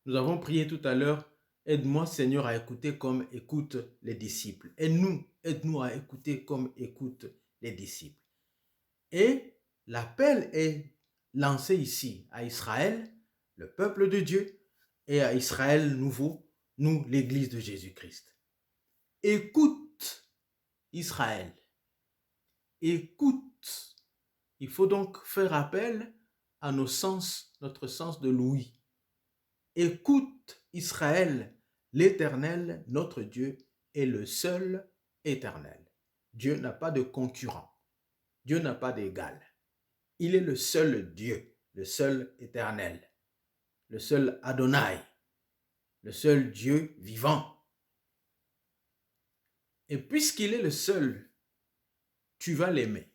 Nous avons prié tout à l'heure, aide-moi Seigneur à écouter comme écoutent les disciples. Aide-nous à écouter comme écoutent les disciples. Et l'appel est lancé ici à Israël, le peuple de Dieu, et à Israël nouveau, nous, l'Église de Jésus-Christ. Écoute Israël. Écoute. Il faut donc faire appel à notre sens de l'ouïe. Écoute Israël, l'Éternel, notre Dieu, est le seul éternel. Dieu n'a pas de concurrent. Dieu n'a pas d'égal. Il est le seul Dieu, le seul éternel, le seul Adonai, le seul Dieu vivant. Et puisqu'il est le seul, tu vas l'aimer.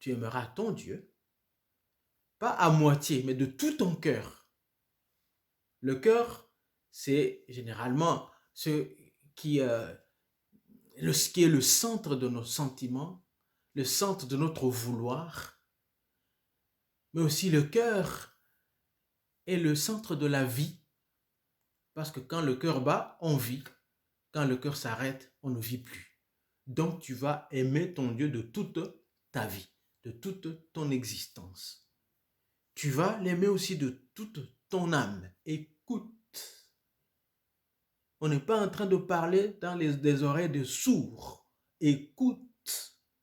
Tu aimeras ton Dieu, pas à moitié, mais de tout ton cœur. Le cœur, c'est généralement qui, euh, ce qui est le centre de nos sentiments, le centre de notre vouloir, mais aussi le cœur est le centre de la vie, parce que quand le cœur bat, on vit. Quand le cœur s'arrête, on ne vit plus. Donc tu vas aimer ton Dieu de toute ta vie, de toute ton existence. Tu vas l'aimer aussi de toute ton âme. Écoute. On n'est pas en train de parler dans des oreilles de sourds. Écoute.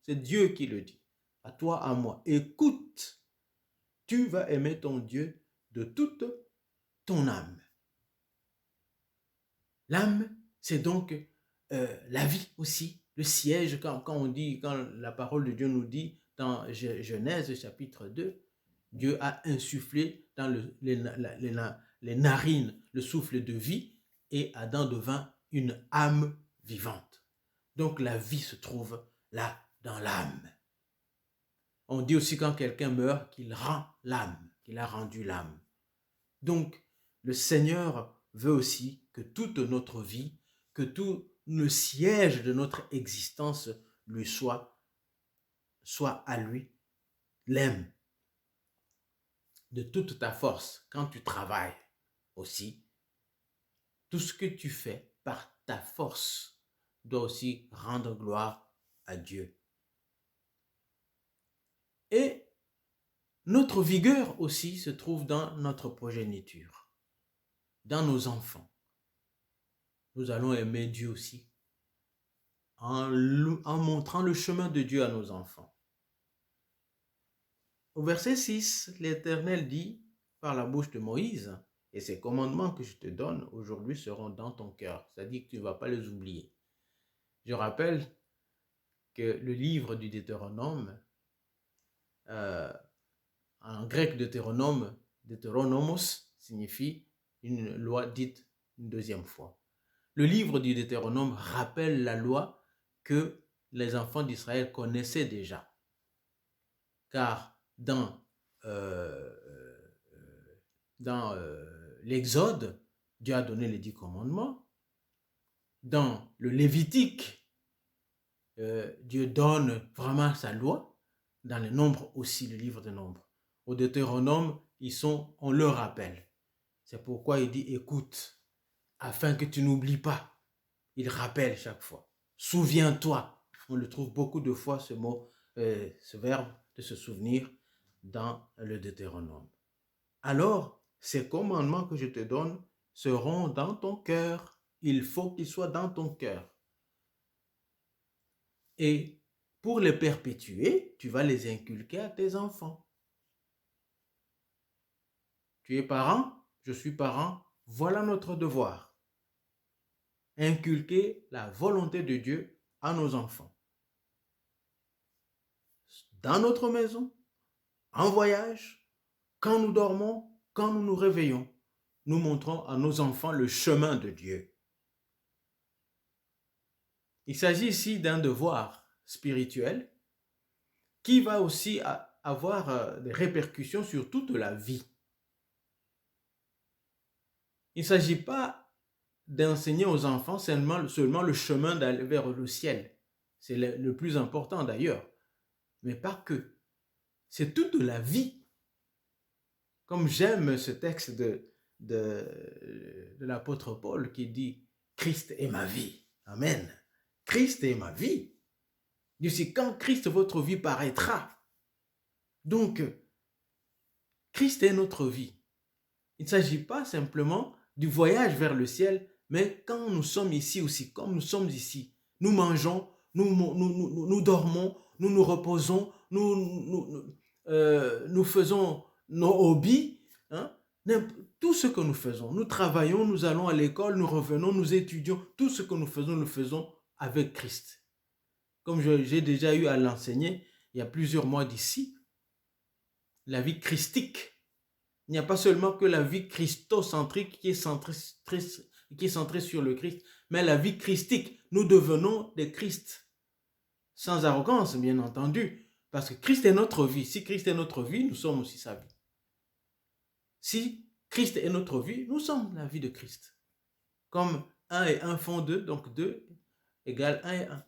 C'est Dieu qui le dit. À toi, à moi. Écoute. Tu vas aimer ton Dieu de toute ton âme. L'âme, c'est donc la vie aussi, le siège, quand la parole de Dieu nous dit dans Genèse chapitre 2, Dieu a insufflé dans les narines le souffle de vie et Adam devint une âme vivante. Donc la vie se trouve là, dans l'âme. On dit aussi quand quelqu'un meurt qu'il rend l'âme, qu'il a rendu l'âme. Donc le Seigneur veut aussi que toute notre vie, que tout le siège de notre existence lui soit à lui, l'aime de toute ta force quand tu travailles aussi. Tout ce que tu fais par ta force doit aussi rendre gloire à Dieu. Et notre vigueur aussi se trouve dans notre progéniture, dans nos enfants. Nous allons aimer Dieu aussi en montrant le chemin de Dieu à nos enfants. Au verset 6, l'Éternel dit par la bouche de Moïse, « Et ces commandements que je te donne aujourd'hui seront dans ton cœur. » C'est-à-dire que tu ne vas pas les oublier. Je rappelle que le livre du Deutéronome, en grec Deutéronomos signifie une loi dite une deuxième fois. Le livre du Deutéronome rappelle la loi que les enfants d'Israël connaissaient déjà. Car dans l'Exode, Dieu a donné les 10 commandements. Dans le Lévitique, Dieu donne vraiment sa loi. Dans les Nombres aussi, le livre des Nombres. Au Deutéronome, on le rappelle. C'est pourquoi il dit, écoute, afin que tu n'oublies pas. Il rappelle chaque fois. Souviens-toi. On le trouve beaucoup de fois, ce mot, ce verbe de se souvenir dans le Deutéronome. Alors, ces commandements que je te donne seront dans ton cœur. Il faut qu'ils soient dans ton cœur. Et pour les perpétuer, tu vas les inculquer à tes enfants. Tu es parent, je suis parent, voilà notre devoir. Inculquer la volonté de Dieu à nos enfants. Dans notre maison, en voyage, quand nous dormons, quand nous nous réveillons, nous montrons à nos enfants le chemin de Dieu. Il s'agit ici d'un devoir spirituel qui va aussi avoir des répercussions sur toute la vie. Il ne s'agit pas d'enseigner aux enfants seulement le chemin d'aller vers le ciel. C'est le plus important d'ailleurs. Mais pas que. C'est toute la vie. Comme j'aime ce texte de l'apôtre Paul qui dit « Christ est ma vie ». Amen. Christ est ma vie. Je dis, quand Christ, votre vie paraîtra. Donc, Christ est notre vie. Il ne s'agit pas simplement du voyage vers le ciel, mais quand nous sommes ici aussi, comme nous sommes ici, nous mangeons, nous dormons, nous nous reposons, nous faisons nos hobbies, hein? Tout ce que nous faisons, nous travaillons, nous allons à l'école, nous revenons, nous étudions, tout ce que nous faisons avec Christ. Comme j'ai déjà eu à l'enseigner il y a plusieurs mois d'ici, la vie christique. Il n'y a pas seulement que la vie christocentrique qui est centrée sur le Christ, mais la vie christique. Nous devenons des Christ. sans arrogance, bien entendu, parce que Christ est notre vie. Si Christ est notre vie, nous sommes aussi sa vie. Si Christ est notre vie, nous sommes la vie de Christ. Comme 1 et 1 font 2, donc 2 égale 1 et 1.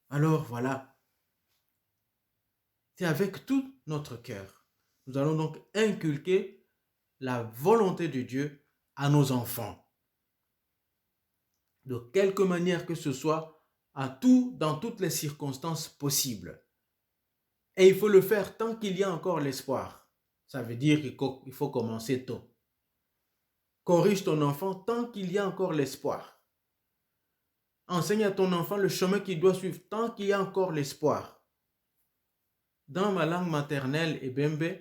Alors voilà, c'est avec tout notre cœur. Nous allons donc inculquer la volonté de Dieu à nos enfants. De quelque manière que ce soit, dans toutes les circonstances possibles. Et il faut le faire tant qu'il y a encore l'espoir. Ça veut dire qu'il faut commencer tôt. Corrige ton enfant tant qu'il y a encore l'espoir. Enseigne à ton enfant le chemin qu'il doit suivre tant qu'il y a encore l'espoir. Dans ma langue maternelle, Ebembe,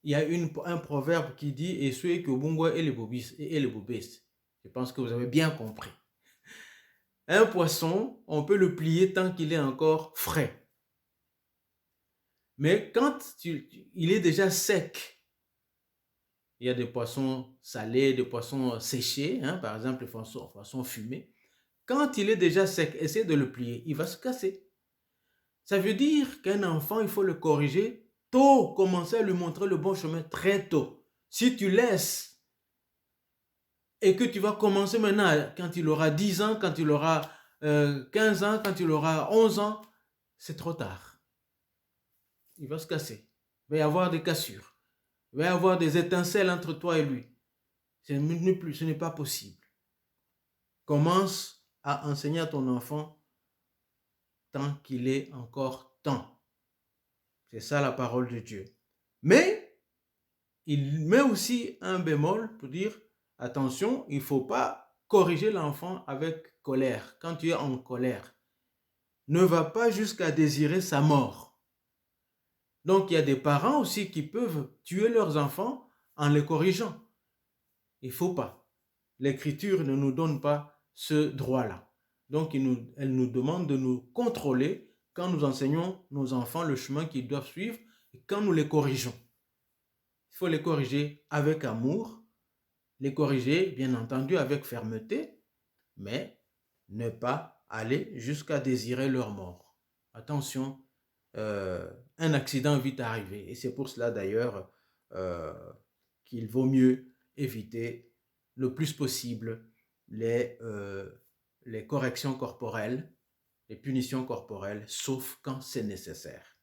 il y a un proverbe qui dit « Et ceux que Bungo et les bobis et les bobis ». Je pense que vous avez bien compris. Un poisson, on peut le plier tant qu'il est encore frais. Mais quand il est déjà sec, il y a des poissons salés, des poissons séchés, par exemple les poissons fumés. Quand il est déjà sec, essaie de le plier, il va se casser. Ça veut dire qu'un enfant, il faut le corriger tôt, commencer à lui montrer le bon chemin très tôt. Si tu laisses et que tu vas commencer maintenant, quand il aura 10 ans, quand il aura 15 ans, quand il aura 11 ans, c'est trop tard. Il va se casser. Il va y avoir des cassures. Il va y avoir des étincelles entre toi et lui. Ce n'est pas possible. Commence à enseigner à ton enfant tant qu'il est encore temps. C'est ça la parole de Dieu. Mais il met aussi un bémol pour dire, attention, il ne faut pas corriger l'enfant avec colère. Quand tu es en colère, ne va pas jusqu'à désirer sa mort. Donc, il y a des parents aussi qui peuvent tuer leurs enfants en les corrigeant. Il ne faut pas. L'Écriture ne nous donne pas ce droit-là. Donc, elle nous demande de nous contrôler quand nous enseignons nos enfants le chemin qu'ils doivent suivre et quand nous les corrigeons. Il faut les corriger avec amour, les corriger, bien entendu, avec fermeté, mais ne pas aller jusqu'à désirer leur mort. Attention, un accident vite arrivé. Et c'est pour cela, d'ailleurs, qu'il vaut mieux éviter le plus possible les corrections corporelles, les punitions corporelles, sauf quand c'est nécessaire.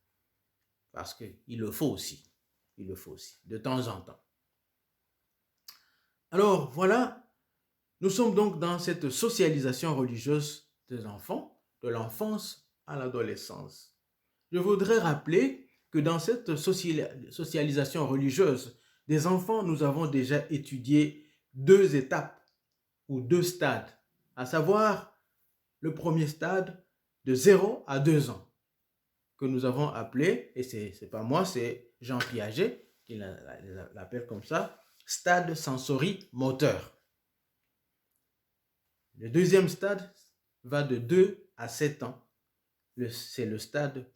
Parce qu'il le faut aussi. Il le faut aussi, de temps en temps. Alors, voilà, nous sommes donc dans cette socialisation religieuse des enfants, de l'enfance à l'adolescence. Je voudrais rappeler que dans cette socialisation religieuse des enfants, nous avons déjà étudié 2 étapes ou 2 stades, à savoir le premier stade de 0 à 2 ans, que nous avons appelé, et c'est pas moi, c'est Jean Piaget qui l'appelle comme ça, stade sensorimoteur. Le deuxième stade va de 2 à 7 ans. C'est le stade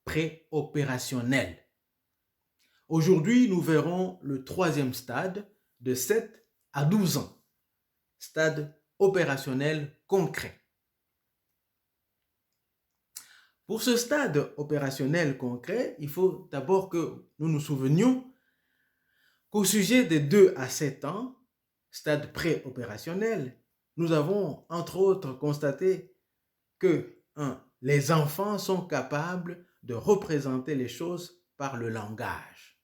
préopérationnel. Aujourd'hui, nous verrons le troisième stade de 7 à 12 ans. Stade opérationnel concret. Pour ce stade opérationnel concret, il faut d'abord que nous nous souvenions qu'au sujet des 2 à 7 ans, stade préopérationnel, nous avons entre autres constaté que les enfants sont capables de représenter les choses par le langage.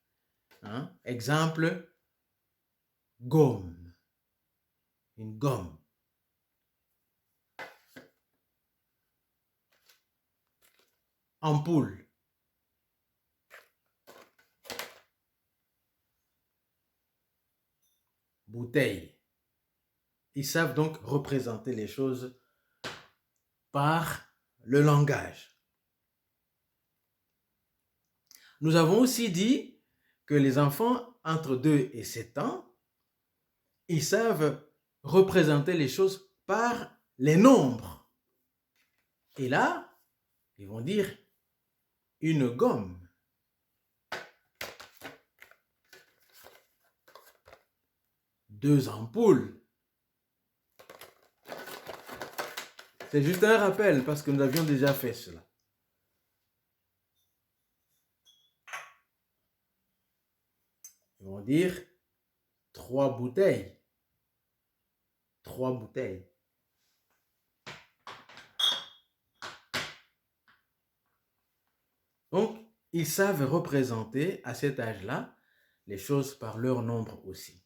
Exemple, gomme, une gomme. Ampoule. Bouteille. Ils savent donc représenter les choses par le langage. Nous avons aussi dit que les enfants entre 2 et 7 ans, ils savent représenter les choses par les nombres. Et là, ils vont dire une gomme. Deux ampoules. C'est juste un rappel parce que nous avions déjà fait cela. Ils vont dire 3 bouteilles. 3 bouteilles. Donc, ils savent représenter à cet âge-là les choses par leur nombre aussi.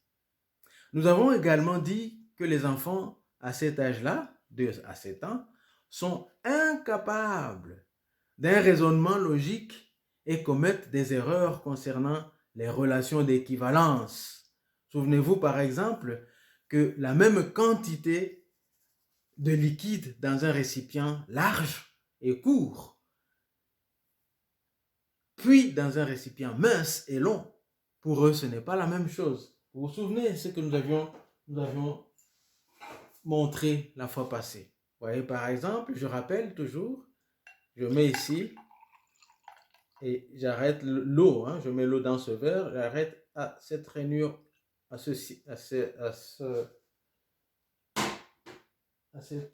Nous avons également dit que les enfants à cet âge-là, 2 à 7 ans, sont incapables d'un raisonnement logique et commettent des erreurs concernant les relations d'équivalence. Souvenez-vous par exemple que la même quantité de liquide dans un récipient large et court, puis dans un récipient mince et long, pour eux ce n'est pas la même chose. Vous vous souvenez ce que nous avions montré la fois passée. Vous voyez par exemple, je rappelle toujours, je mets ici et j'arrête l'eau, je mets l'eau dans ce verre, j'arrête à cette rainure, à cette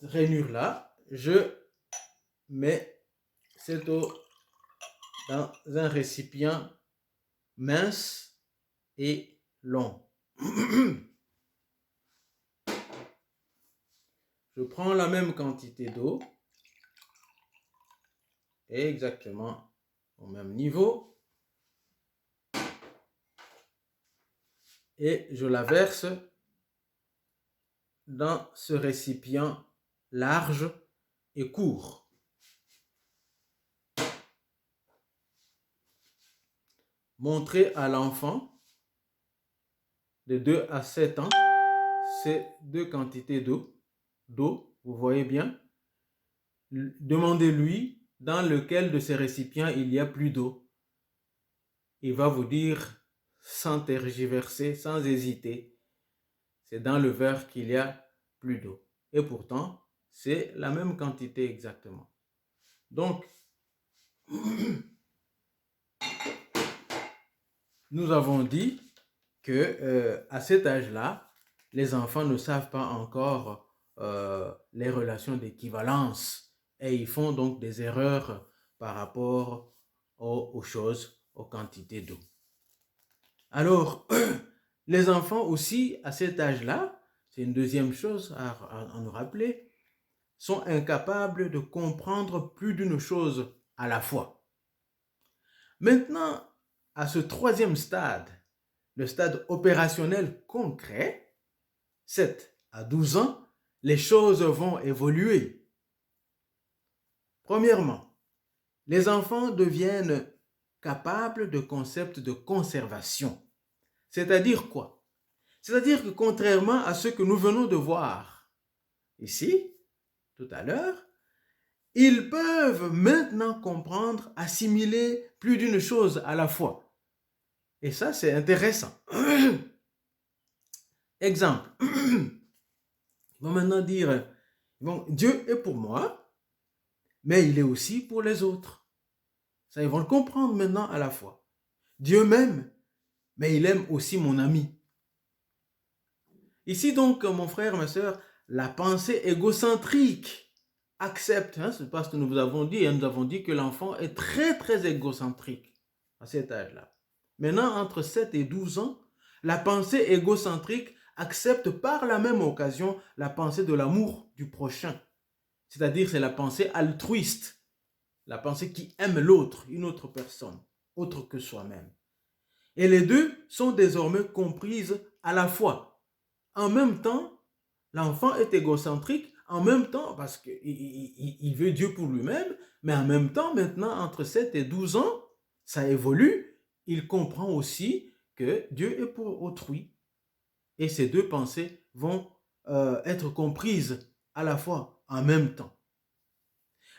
rainure-là, je mets cette eau dans un récipient mince et long. Je prends la même quantité d'eau, exactement au même niveau, et je la verse dans ce récipient large et court. Montrer à l'enfant de 2 à 7 ans ces 2 quantités d'eau, vous voyez bien. Demandez-lui dans lequel de ces récipients il y a plus d'eau. Il va vous dire sans tergiverser, sans hésiter, c'est dans le verre qu'il y a plus d'eau. Et pourtant, c'est la même quantité exactement. Donc, nous avons dit que à cet âge-là, les enfants ne savent pas encore les relations d'équivalence et ils font donc des erreurs par rapport aux choses, aux quantités d'eau. Alors, les enfants aussi, à cet âge-là, c'est une deuxième chose à nous rappeler, sont incapables de comprendre plus d'une chose à la fois. Maintenant, à ce troisième stade, le stade opérationnel concret, 7 à 12 ans, les choses vont évoluer. Premièrement, les enfants deviennent capables de concepts de conservation. C'est-à-dire quoi? C'est-à-dire que contrairement à ce que nous venons de voir ici, tout à l'heure, ils peuvent maintenant comprendre, assimiler plus d'une chose à la fois. Et ça, c'est intéressant. Exemple. Ils vont maintenant dire, Dieu est pour moi, mais il est aussi pour les autres. Ça, ils vont le comprendre maintenant à la fois. Dieu m'aime, mais il aime aussi mon ami. Ici donc, mon frère, ma soeur, la pensée égocentrique accepte, c'est parce que nous vous avons dit, nous avons dit que l'enfant est très très égocentrique à cet âge-là. Maintenant, entre 7 et 12 ans, la pensée égocentrique accepte par la même occasion la pensée de l'amour du prochain. C'est-à-dire, c'est la pensée altruiste, la pensée qui aime l'autre, une autre personne, autre que soi-même. Et les deux sont désormais comprises à la fois. En même temps, l'enfant est égocentrique, en même temps, parce qu'il veut Dieu pour lui-même, mais en même temps, maintenant, entre 7 et 12 ans, ça évolue, il comprend aussi que Dieu est pour autrui. Et ces deux pensées vont être comprises à la fois, en même temps.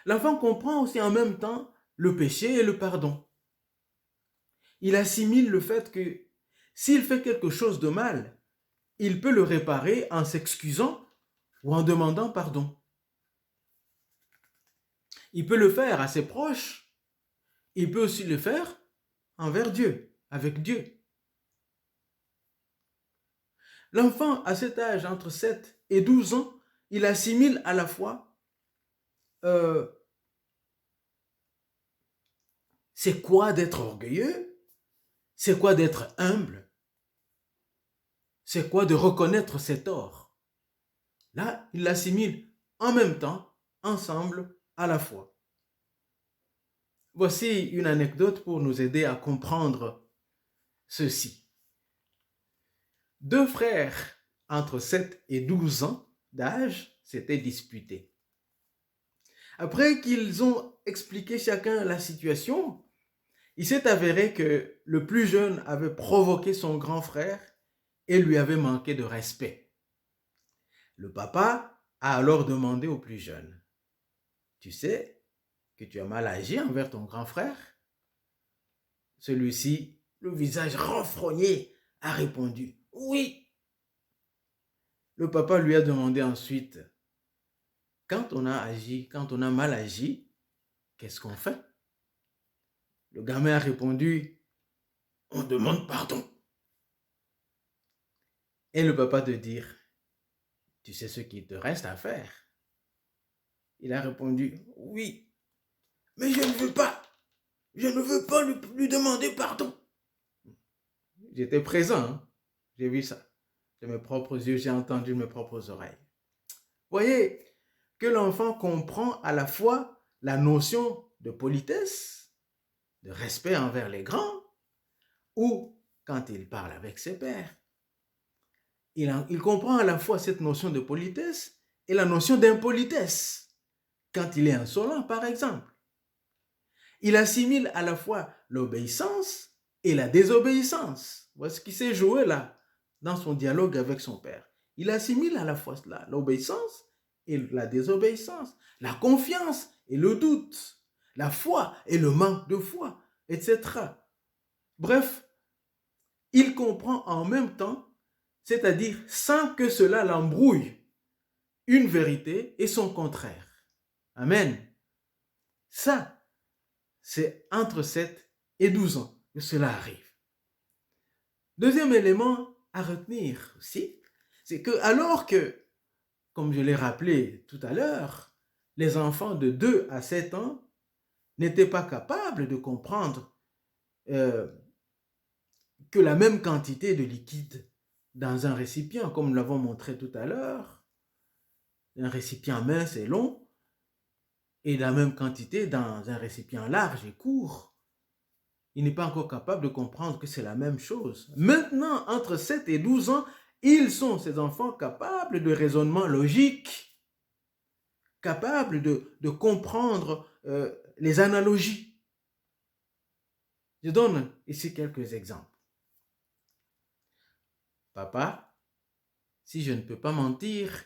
L'enfant comprend aussi en même temps le péché et le pardon. Il assimile le fait que s'il fait quelque chose de mal, il peut le réparer en s'excusant ou en demandant pardon. Il peut le faire à ses proches, il peut aussi le faire envers Dieu, avec Dieu. L'enfant, à cet âge, entre 7 et 12 ans, il assimile à la fois euh, c'est quoi d'être orgueilleux, c'est quoi d'être humble, c'est quoi de reconnaître ses torts. Là, il l'assimile en même temps, ensemble, à la fois. Voici une anecdote pour nous aider à comprendre ceci. Deux frères entre 7 et 12 ans d'âge s'étaient disputés. Après qu'ils ont expliqué chacun la situation, il s'est avéré que le plus jeune avait provoqué son grand frère et lui avait manqué de respect. Le papa a alors demandé au plus jeune, « Tu sais que tu as mal agi envers ton grand frère ?» Celui-ci, le visage renfrogné, a répondu, « Oui. » Le papa lui a demandé ensuite, « Quand on a mal agi, qu'est-ce qu'on fait ?» Le gamin a répondu, « On demande pardon. » Et le papa de dire, « Tu sais ce qu'il te reste à faire ?» Il a répondu, « Oui, mais je ne veux pas. Je ne veux pas lui demander pardon. » J'étais présent, hein? J'ai vu ça. De mes propres yeux, j'ai entendu de mes propres oreilles. Voyez que l'enfant comprend à la fois la notion de politesse, de respect envers les grands, ou quand il parle avec ses pairs. Il comprend à la fois cette notion de politesse et la notion d'impolitesse, quand il est insolent, par exemple. Il assimile à la fois l'obéissance et la désobéissance. Voici ce qui s'est joué là, dans son dialogue avec son père. Il assimile à la fois cela, l'obéissance et la désobéissance, la confiance et le doute, la foi et le manque de foi, etc. Bref, il comprend en même temps, c'est-à-dire sans que cela l'embrouille, une vérité et son contraire. Amen. Ça, c'est entre 7 et 12 ans que cela arrive. Deuxième élément à retenir aussi, c'est que alors que, comme je l'ai rappelé tout à l'heure, les enfants de 2 à 7 ans n'étaient pas capables de comprendre que la même quantité de liquide dans un récipient, comme nous l'avons montré tout à l'heure, un récipient mince et long, et la même quantité dans un récipient large et court, il n'est pas encore capable de comprendre que c'est la même chose. Maintenant, entre 7 et 12 ans, ils sont, ces enfants, capables de raisonnement logique, capables de comprendre les analogies. Je donne ici quelques exemples. Papa, si je ne peux pas mentir,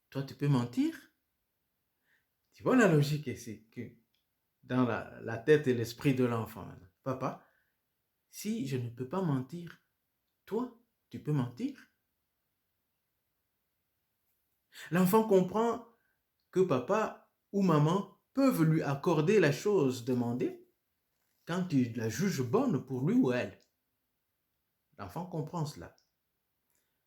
toi tu peux mentir? Tu vois la logique ici, que dans la tête et l'esprit de l'enfant. Papa, si je ne peux pas mentir, toi, tu peux mentir? L'enfant comprend que papa ou maman peuvent lui accorder la chose demandée quand il la juge bonne pour lui ou elle. L'enfant comprend cela.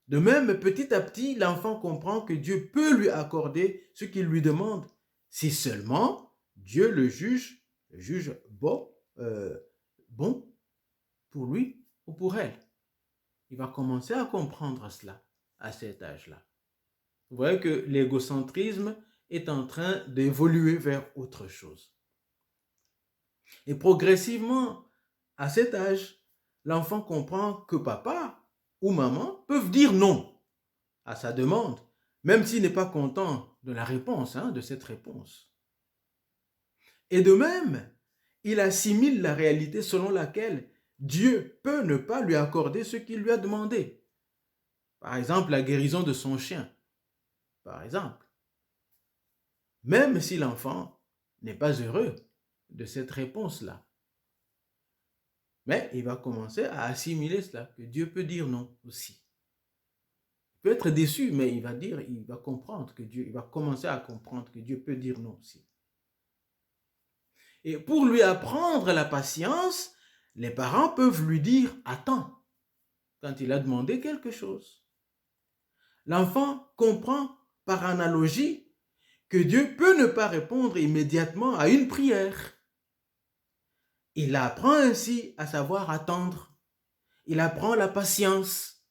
De même, petit à petit, l'enfant comprend que Dieu peut lui accorder ce qu'il lui demande si seulement Dieu le juge bon, bon pour lui ou pour elle. Il va commencer à comprendre cela à cet âge-là. Vous voyez que l'égocentrisme est en train d'évoluer vers autre chose. Et progressivement, à cet âge, l'enfant comprend que papa ou maman peuvent dire non à sa demande, même s'il n'est pas content de la réponse, de cette réponse. Et de même, il assimile la réalité selon laquelle Dieu peut ne pas lui accorder ce qu'il lui a demandé. Par exemple, la guérison de son chien. Par exemple. Même si l'enfant n'est pas heureux de cette réponse-là. Mais il va commencer à assimiler cela, que Dieu peut dire non aussi. Il peut être déçu, mais il va comprendre que Dieu, il va commencer à comprendre que Dieu peut dire non aussi. Et pour lui apprendre la patience, les parents peuvent lui dire « Attends » quand il a demandé quelque chose. L'enfant comprend par analogie que Dieu peut ne pas répondre immédiatement à une prière. Il apprend ainsi à savoir attendre. Il apprend la patience.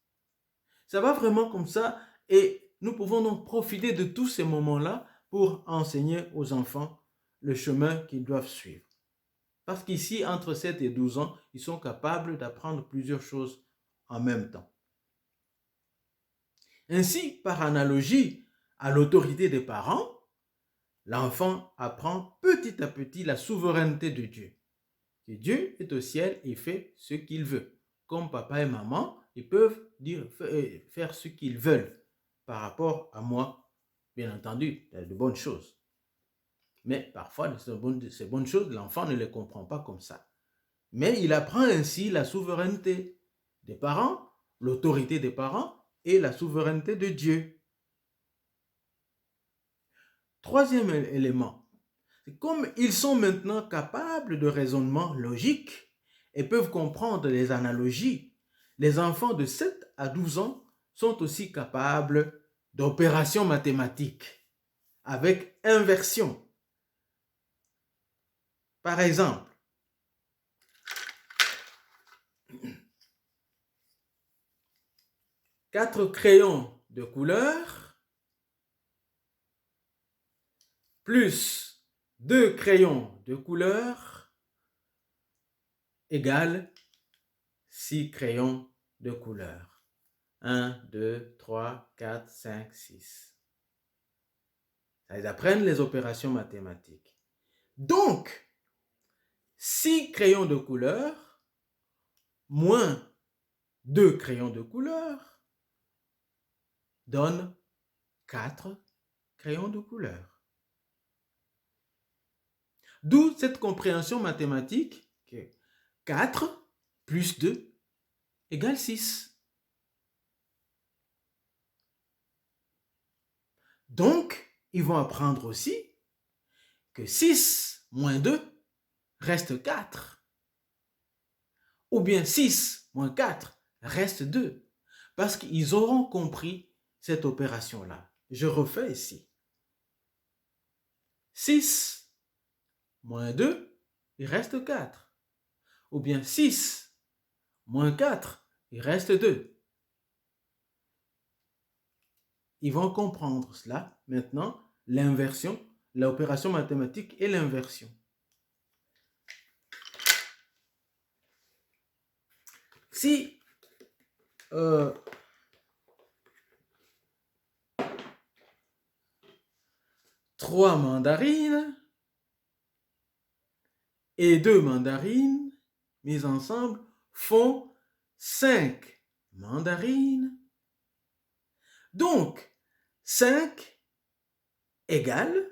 Ça va vraiment comme ça et nous pouvons donc profiter de tous ces moments-là pour enseigner aux enfants le chemin qu'ils doivent suivre. Parce qu'ici, entre 7 et 12 ans, ils sont capables d'apprendre plusieurs choses en même temps. Ainsi, par analogie à l'autorité des parents, l'enfant apprend petit à petit la souveraineté de Dieu. Que Dieu est au ciel et fait ce qu'il veut. Comme papa et maman, ils peuvent faire ce qu'ils veulent par rapport à moi. Bien entendu, il y a de bonnes choses. Mais parfois, ces bonnes choses, l'enfant ne les comprend pas comme ça. Mais il apprend ainsi la souveraineté des parents, l'autorité des parents et la souveraineté de Dieu. Troisième élément, c'est comme ils sont maintenant capables de raisonnement logique et peuvent comprendre les analogies, les enfants de 7 à 12 ans sont aussi capables d'opérations mathématiques avec inversion. Par exemple, quatre crayons de couleur plus 2 crayons de couleur égale 6 crayons de couleur. 1, 2, 3, 4, 5, 6. Ils apprennent les opérations mathématiques. Donc, 6 crayons de couleur moins 2 crayons de couleur donne 4 crayons de couleur. D'où cette compréhension mathématique que 4 plus 2 égale 6. Donc, ils vont apprendre aussi que 6 moins 2 reste 4. Ou bien 6 moins 4 reste 2. Parce qu'ils auront compris cette opération-là. Je refais ici. 6 moins 2, il reste 4. Ou bien 6 moins 4, il reste 2. Ils vont comprendre cela maintenant, l'inversion, l'opération mathématique et l'inversion. Si 3 mandarines et 2 mandarines mises ensemble font 5 mandarines. Donc, 5 égale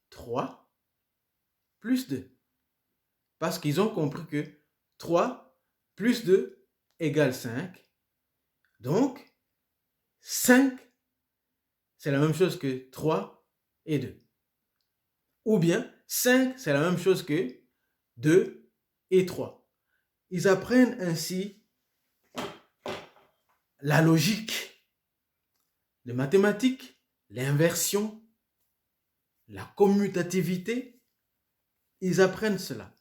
3 plus 2. Parce qu'ils ont compris que 3 plus 2 égale 5. Donc, 5, c'est la même chose que 3 et 2. Ou bien, 5, c'est la même chose que 2 et 3. Ils apprennent ainsi la logique, les mathématiques, l'inversion, la commutativité. Ils apprennent cela.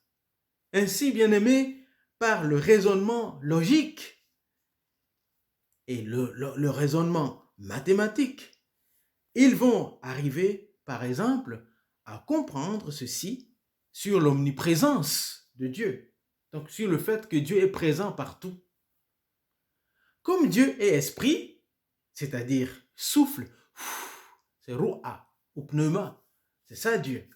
Ainsi, bien-aimés, par le raisonnement logique et le raisonnement mathématique, ils vont arriver, par exemple, à comprendre ceci sur l'omniprésence de Dieu. Donc, sur le fait que Dieu est présent partout. Comme Dieu est esprit, c'est-à-dire souffle, c'est Ruah ou pneuma, c'est ça Dieu.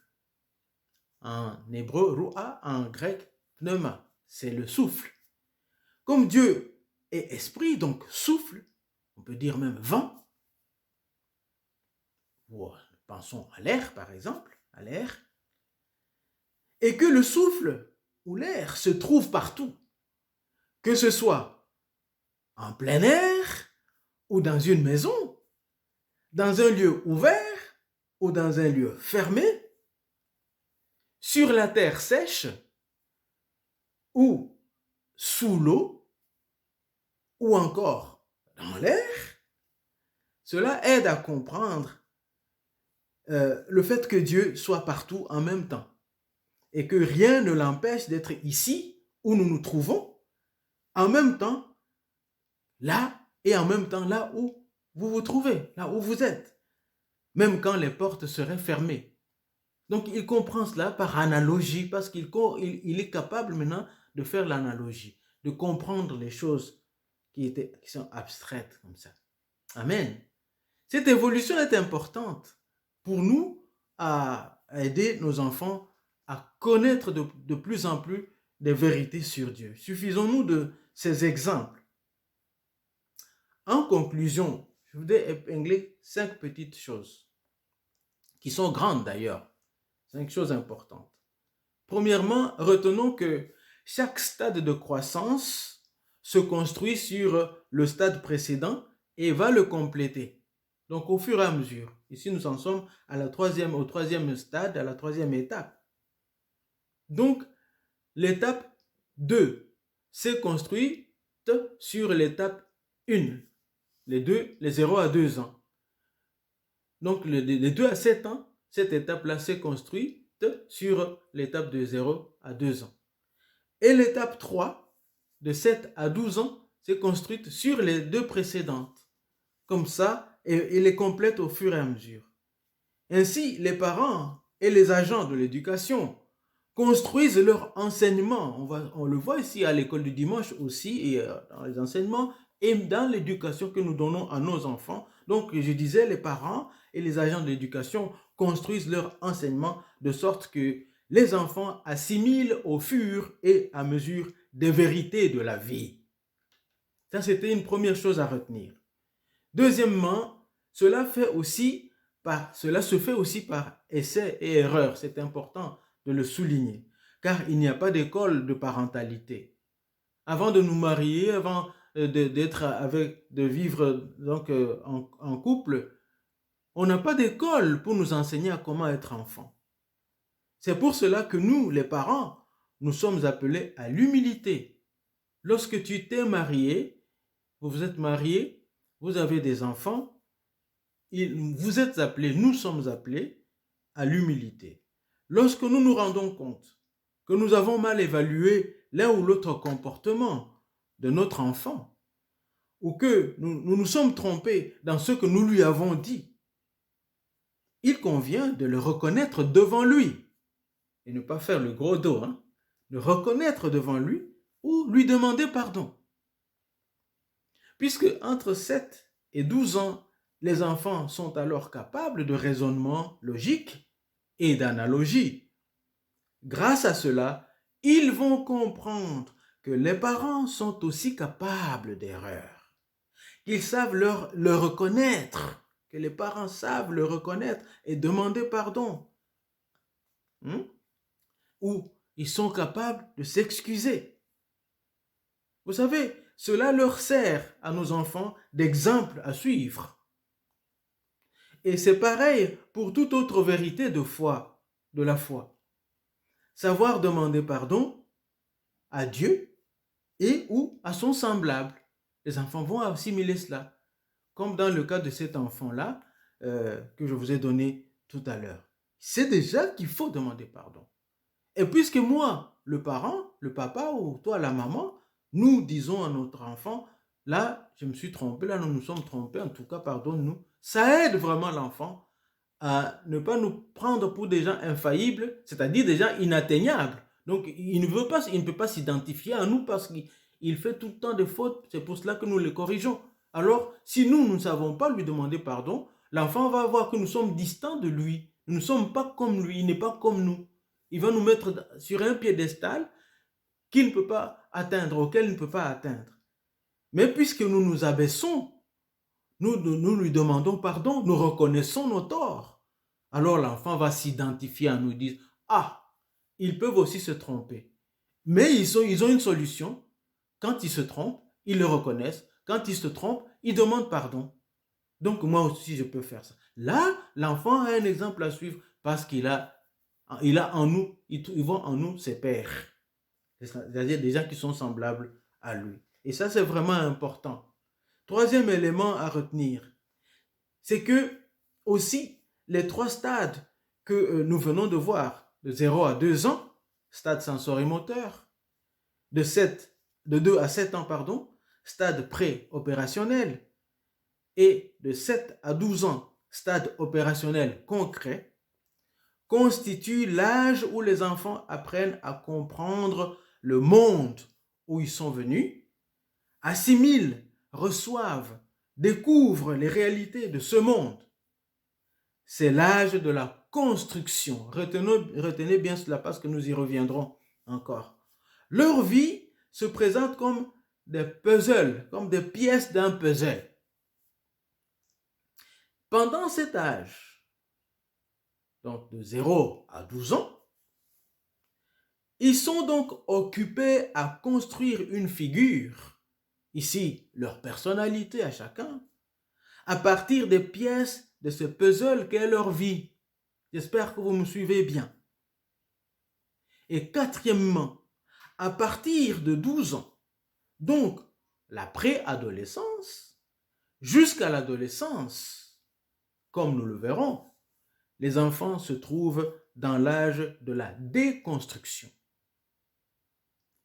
En hébreu, Ruah, en grec, pneuma, c'est le souffle. Comme Dieu est esprit, donc souffle, on peut dire même vent, ou pensons à l'air par exemple, à l'air, et que le souffle ou l'air se trouve partout, que ce soit en plein air ou dans une maison, dans un lieu ouvert ou dans un lieu fermé, sur la terre sèche ou sous l'eau ou encore dans l'air. Cela aide à comprendre le fait que Dieu soit partout en même temps et que rien ne l'empêche d'être ici où nous nous trouvons, en même temps là et en même temps là où vous vous trouvez, là où vous êtes, même quand les portes seraient fermées. Donc il comprend cela par analogie parce qu'il est capable maintenant de faire l'analogie, de comprendre les choses qui sont abstraites comme ça. Amen. Cette évolution est importante pour nous à aider nos enfants à connaître de plus en plus des vérités sur Dieu. Suffisons-nous de ces exemples. En conclusion, je voudrais épingler 5 petites choses, qui sont grandes d'ailleurs, 5 choses importantes. Premièrement, retenons que chaque stade de croissance se construit sur le stade précédent et va le compléter. Donc au fur et à mesure. Ici, nous en sommes au troisième stade, à la troisième étape. Donc, l'étape 2 s'est construite sur l'étape 1. Les 0 à 2 ans. Donc, les 2 à 7 ans, cette étape-là s'est construite sur l'étape de 0 à 2 ans. Et l'étape 3, de 7 à 12 ans, s'est construite sur les 2 précédentes. Comme ça, et les complète au fur et à mesure. Ainsi, les parents et les agents de l'éducation construisent leur enseignement. On le voit ici à l'école du dimanche aussi, et dans les enseignements, et dans l'éducation que nous donnons à nos enfants. Donc, je disais, les parents et les agents de l'éducation construisent leur enseignement de sorte que les enfants assimilent au fur et à mesure des vérités de la vie. Ça, c'était une première chose à retenir. Deuxièmement, cela se fait aussi par essai et erreur. C'est important de le souligner, car il n'y a pas d'école de parentalité. Avant de nous marier, avant de vivre donc en couple, on n'a pas d'école pour nous enseigner à comment être enfant. C'est pour cela que nous, les parents, nous sommes appelés à l'humilité. Lorsque tu t'es marié, vous vous êtes marié, vous avez des enfants, vous êtes appelés, nous sommes appelés à l'humilité. Lorsque nous nous rendons compte que nous avons mal évalué l'un ou l'autre comportement de notre enfant, ou que nous nous sommes trompés dans ce que nous lui avons dit, il convient de le reconnaître devant lui et ne pas faire le gros dos, le reconnaître devant lui ou lui demander pardon. Puisque entre 7 et 12 ans, les enfants sont alors capables de raisonnement logique et d'analogie. Grâce à cela, ils vont comprendre que les parents sont aussi capables d'erreurs, qu'ils savent le reconnaître, que les parents savent le reconnaître et demander pardon. Ou ils sont capables de s'excuser. Vous savez, cela leur sert à nos enfants d'exemple à suivre. Et c'est pareil pour toute autre vérité de la foi. Savoir demander pardon à Dieu et ou à son semblable. Les enfants vont assimiler cela, comme dans le cas de cet enfant-là que je vous ai donné tout à l'heure. C'est déjà qu'il faut demander pardon. Et puisque moi, le parent, le papa ou toi, la maman, nous disons à notre enfant, là, je me suis trompé, là, nous nous sommes trompés, en tout cas, pardonne-nous. Ça aide vraiment l'enfant à ne pas nous prendre pour des gens infaillibles, c'est-à-dire des gens inatteignables. Donc, il ne peut pas s'identifier à nous parce qu'il fait tout le temps des fautes. C'est pour cela que nous les corrigeons. Alors, si nous ne savons pas lui demander pardon, l'enfant va voir que nous sommes distants de lui. Nous ne sommes pas comme lui, il n'est pas comme nous. Il va nous mettre sur un piédestal qu'il ne peut pas atteindre, auquel il ne peut pas atteindre. Mais puisque nous nous abaissons, nous lui demandons pardon, nous reconnaissons nos torts, alors l'enfant va s'identifier à nous dire, ah, ils peuvent aussi se tromper. Mais ils ont une solution. Quand ils se trompent, ils le reconnaissent. Quand ils se trompent, ils demandent pardon. Donc moi aussi, je peux faire ça. Là, l'enfant a un exemple à suivre parce qu'il a en nous, ils voient en nous ses pères. C'est-à-dire des gens qui sont semblables à lui. Et ça, c'est vraiment important. Troisième élément à retenir, c'est que aussi, les trois stades que nous venons de voir, de 0 à 2 ans, stade sensorimoteur, de 2 à 7 ans, pardon, stade pré-opérationnel, et de 7 à 12 ans, stade opérationnel concret, constituent l'âge où les enfants apprennent à comprendre le monde où ils sont venus, assimilent, reçoivent, découvrent les réalités de ce monde. C'est l'âge de la construction. Retenez bien cela parce que nous y reviendrons encore. Leur vie se présente comme des puzzles, comme des pièces d'un puzzle. Pendant cet âge, donc de 0 à 12 ans, ils sont donc occupés à construire une figure, ici leur personnalité à chacun, à partir des pièces de ce puzzle qu'est leur vie. J'espère que vous me suivez bien. Et quatrièmement, à partir de 12 ans, donc la préadolescence, jusqu'à l'adolescence, comme nous le verrons, les enfants se trouvent dans l'âge de la déconstruction.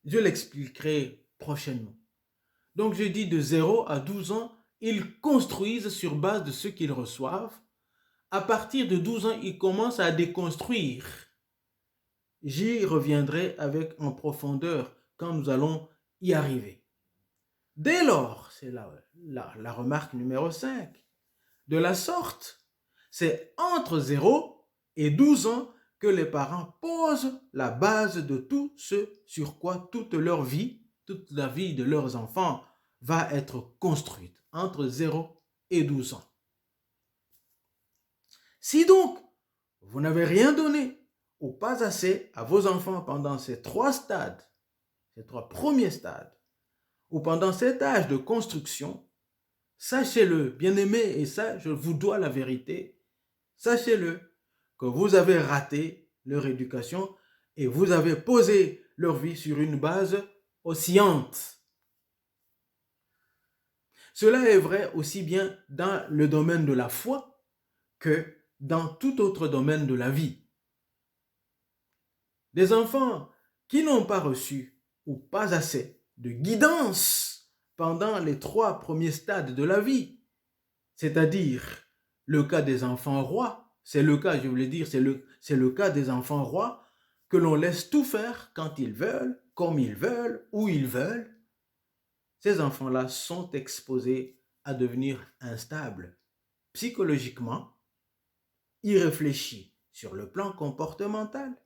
Je l'expliquerai prochainement. Donc je dis de 0 à 12 ans, ils construisent sur base de ce qu'ils reçoivent. À partir de 12 ans, ils commencent à déconstruire. J'y reviendrai en profondeur quand nous allons y arriver. Dès lors, c'est la remarque numéro 5, de la sorte, c'est entre 0 et 12 ans que les parents posent la base de tout ce sur quoi toute leur vie, toute la vie de leurs enfants va être construite, entre 0 et 12 ans. Si donc, vous n'avez rien donné ou pas assez à vos enfants pendant ces trois stades, ces trois premiers stades, ou pendant cet âge de construction, sachez-le, bien-aimés, et ça, je vous dois la vérité, sachez-le, que vous avez raté leur éducation et vous avez posé leur vie sur une base oscillante. Cela est vrai aussi bien dans le domaine de la foi que dans tout autre domaine de la vie. Des enfants qui n'ont pas reçu ou pas assez de guidance pendant les trois premiers stades de la vie, c'est-à-dire le cas des enfants rois, c'est le cas, je voulais dire, c'est le cas des enfants rois que l'on laisse tout faire quand ils veulent, comme ils veulent, où ils veulent. Ces enfants-là sont exposés à devenir instables psychologiquement, irréfléchis sur le plan comportemental.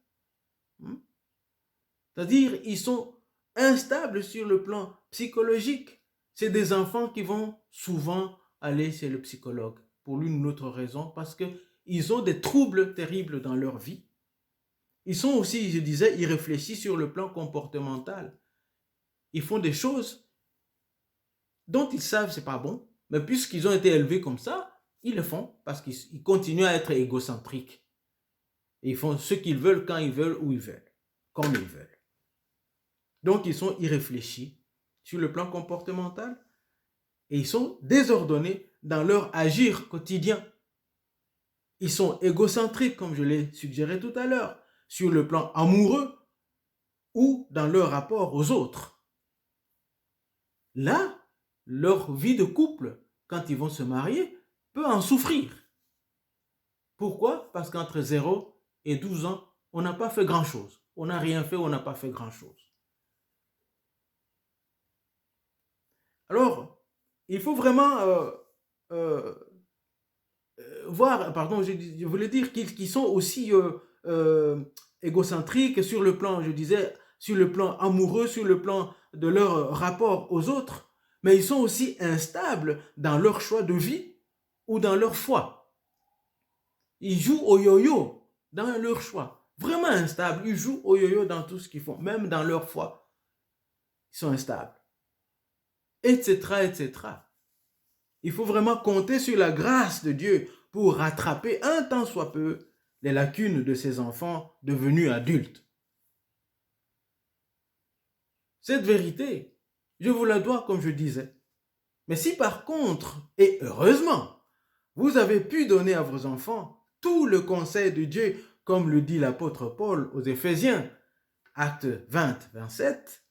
C'est-à-dire, ils sont instables sur le plan psychologique. C'est des enfants qui vont souvent aller chez le psychologue pour l'une ou l'autre raison parce qu'ils ont des troubles terribles dans leur vie. Ils sont aussi, je disais, irréfléchis sur le plan comportemental. Ils font des choses dont ils savent que ce n'est pas bon, mais puisqu'ils ont été élevés comme ça, ils le font parce qu'ils continuent à être égocentriques. Et ils font ce qu'ils veulent, quand ils veulent, où ils veulent, comme ils veulent. Donc, ils sont irréfléchis sur le plan comportemental et ils sont désordonnés dans leur agir quotidien. Ils sont égocentriques, comme je l'ai suggéré tout à l'heure, sur le plan amoureux ou dans leur rapport aux autres. Là, leur vie de couple, quand ils vont se marier, peut en souffrir. Pourquoi? Parce qu'entre 0 et 12 ans, on n'a pas fait grand-chose. On n'a rien fait, on n'a pas fait grand-chose. Alors, il faut vraiment voir, pardon, je voulais dire qu'ils sont aussi égocentriques sur le plan, je disais, sur le plan amoureux, sur le plan de leur rapport aux autres, mais ils sont aussi instables dans leur choix de vie ou dans leur foi. Ils jouent au yo-yo dans leur choix. Vraiment instables. Ils jouent au yo-yo dans tout ce qu'ils font, même dans leur foi. Ils sont instables. Etc., etc. Il faut vraiment compter sur la grâce de Dieu pour rattraper un tant soit peu les lacunes de ces enfants devenus adultes. Cette vérité, je vous la dois comme je disais. Mais si par contre, et heureusement, vous avez pu donner à vos enfants tout le conseil de Dieu, comme le dit l'apôtre Paul aux Éphésiens, acte 20, 27.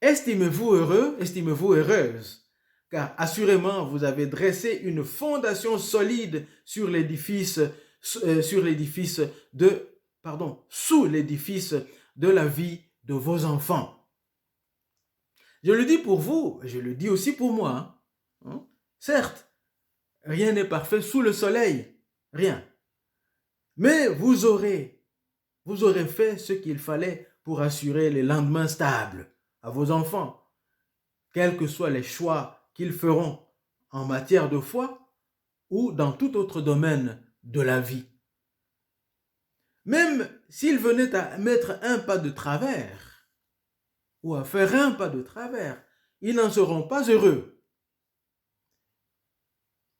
Estimez-vous heureux, estimez-vous heureuse, car assurément vous avez dressé une fondation solide sous l'édifice de la vie de vos enfants. Je le dis pour vous, je le dis aussi pour moi. Certes, rien n'est parfait sous le soleil, rien. Mais vous aurez fait ce qu'il fallait pour assurer les lendemains stables à vos enfants, quels que soient les choix qu'ils feront en matière de foi ou dans tout autre domaine de la vie. Même s'ils venaient à mettre un pas de travers ou à faire un pas de travers, ils n'en seront pas heureux.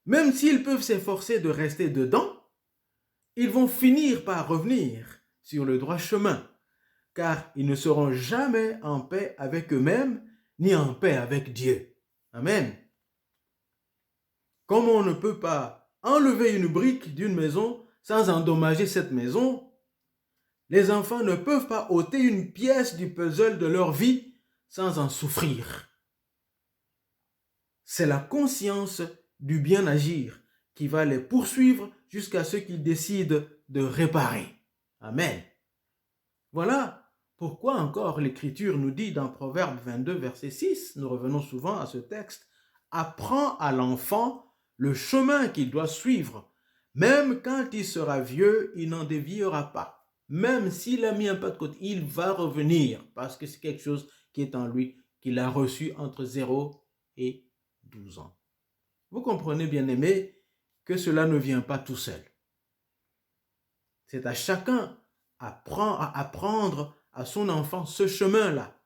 Même s'ils peuvent s'efforcer de rester dedans, ils vont finir par revenir sur le droit chemin, car ils ne seront jamais en paix avec eux-mêmes, ni en paix avec Dieu. Amen. Comme on ne peut pas enlever une brique d'une maison sans endommager cette maison, les enfants ne peuvent pas ôter une pièce du puzzle de leur vie sans en souffrir. C'est la conscience du bien agir qui va les poursuivre jusqu'à ce qu'ils décident de réparer. Amen. Voilà pourquoi encore l'Écriture nous dit dans Proverbe 22, verset 6, nous revenons souvent à ce texte, « Apprends à l'enfant le chemin qu'il doit suivre. Même quand il sera vieux, il n'en déviera pas. Même s'il a mis un pas de côté, il va revenir parce que c'est quelque chose qui est en lui, qu'il a reçu entre 0 et 12 ans. » Vous comprenez, bien-aimés, que cela ne vient pas tout seul. C'est à chacun à apprendre à son enfant ce chemin-là.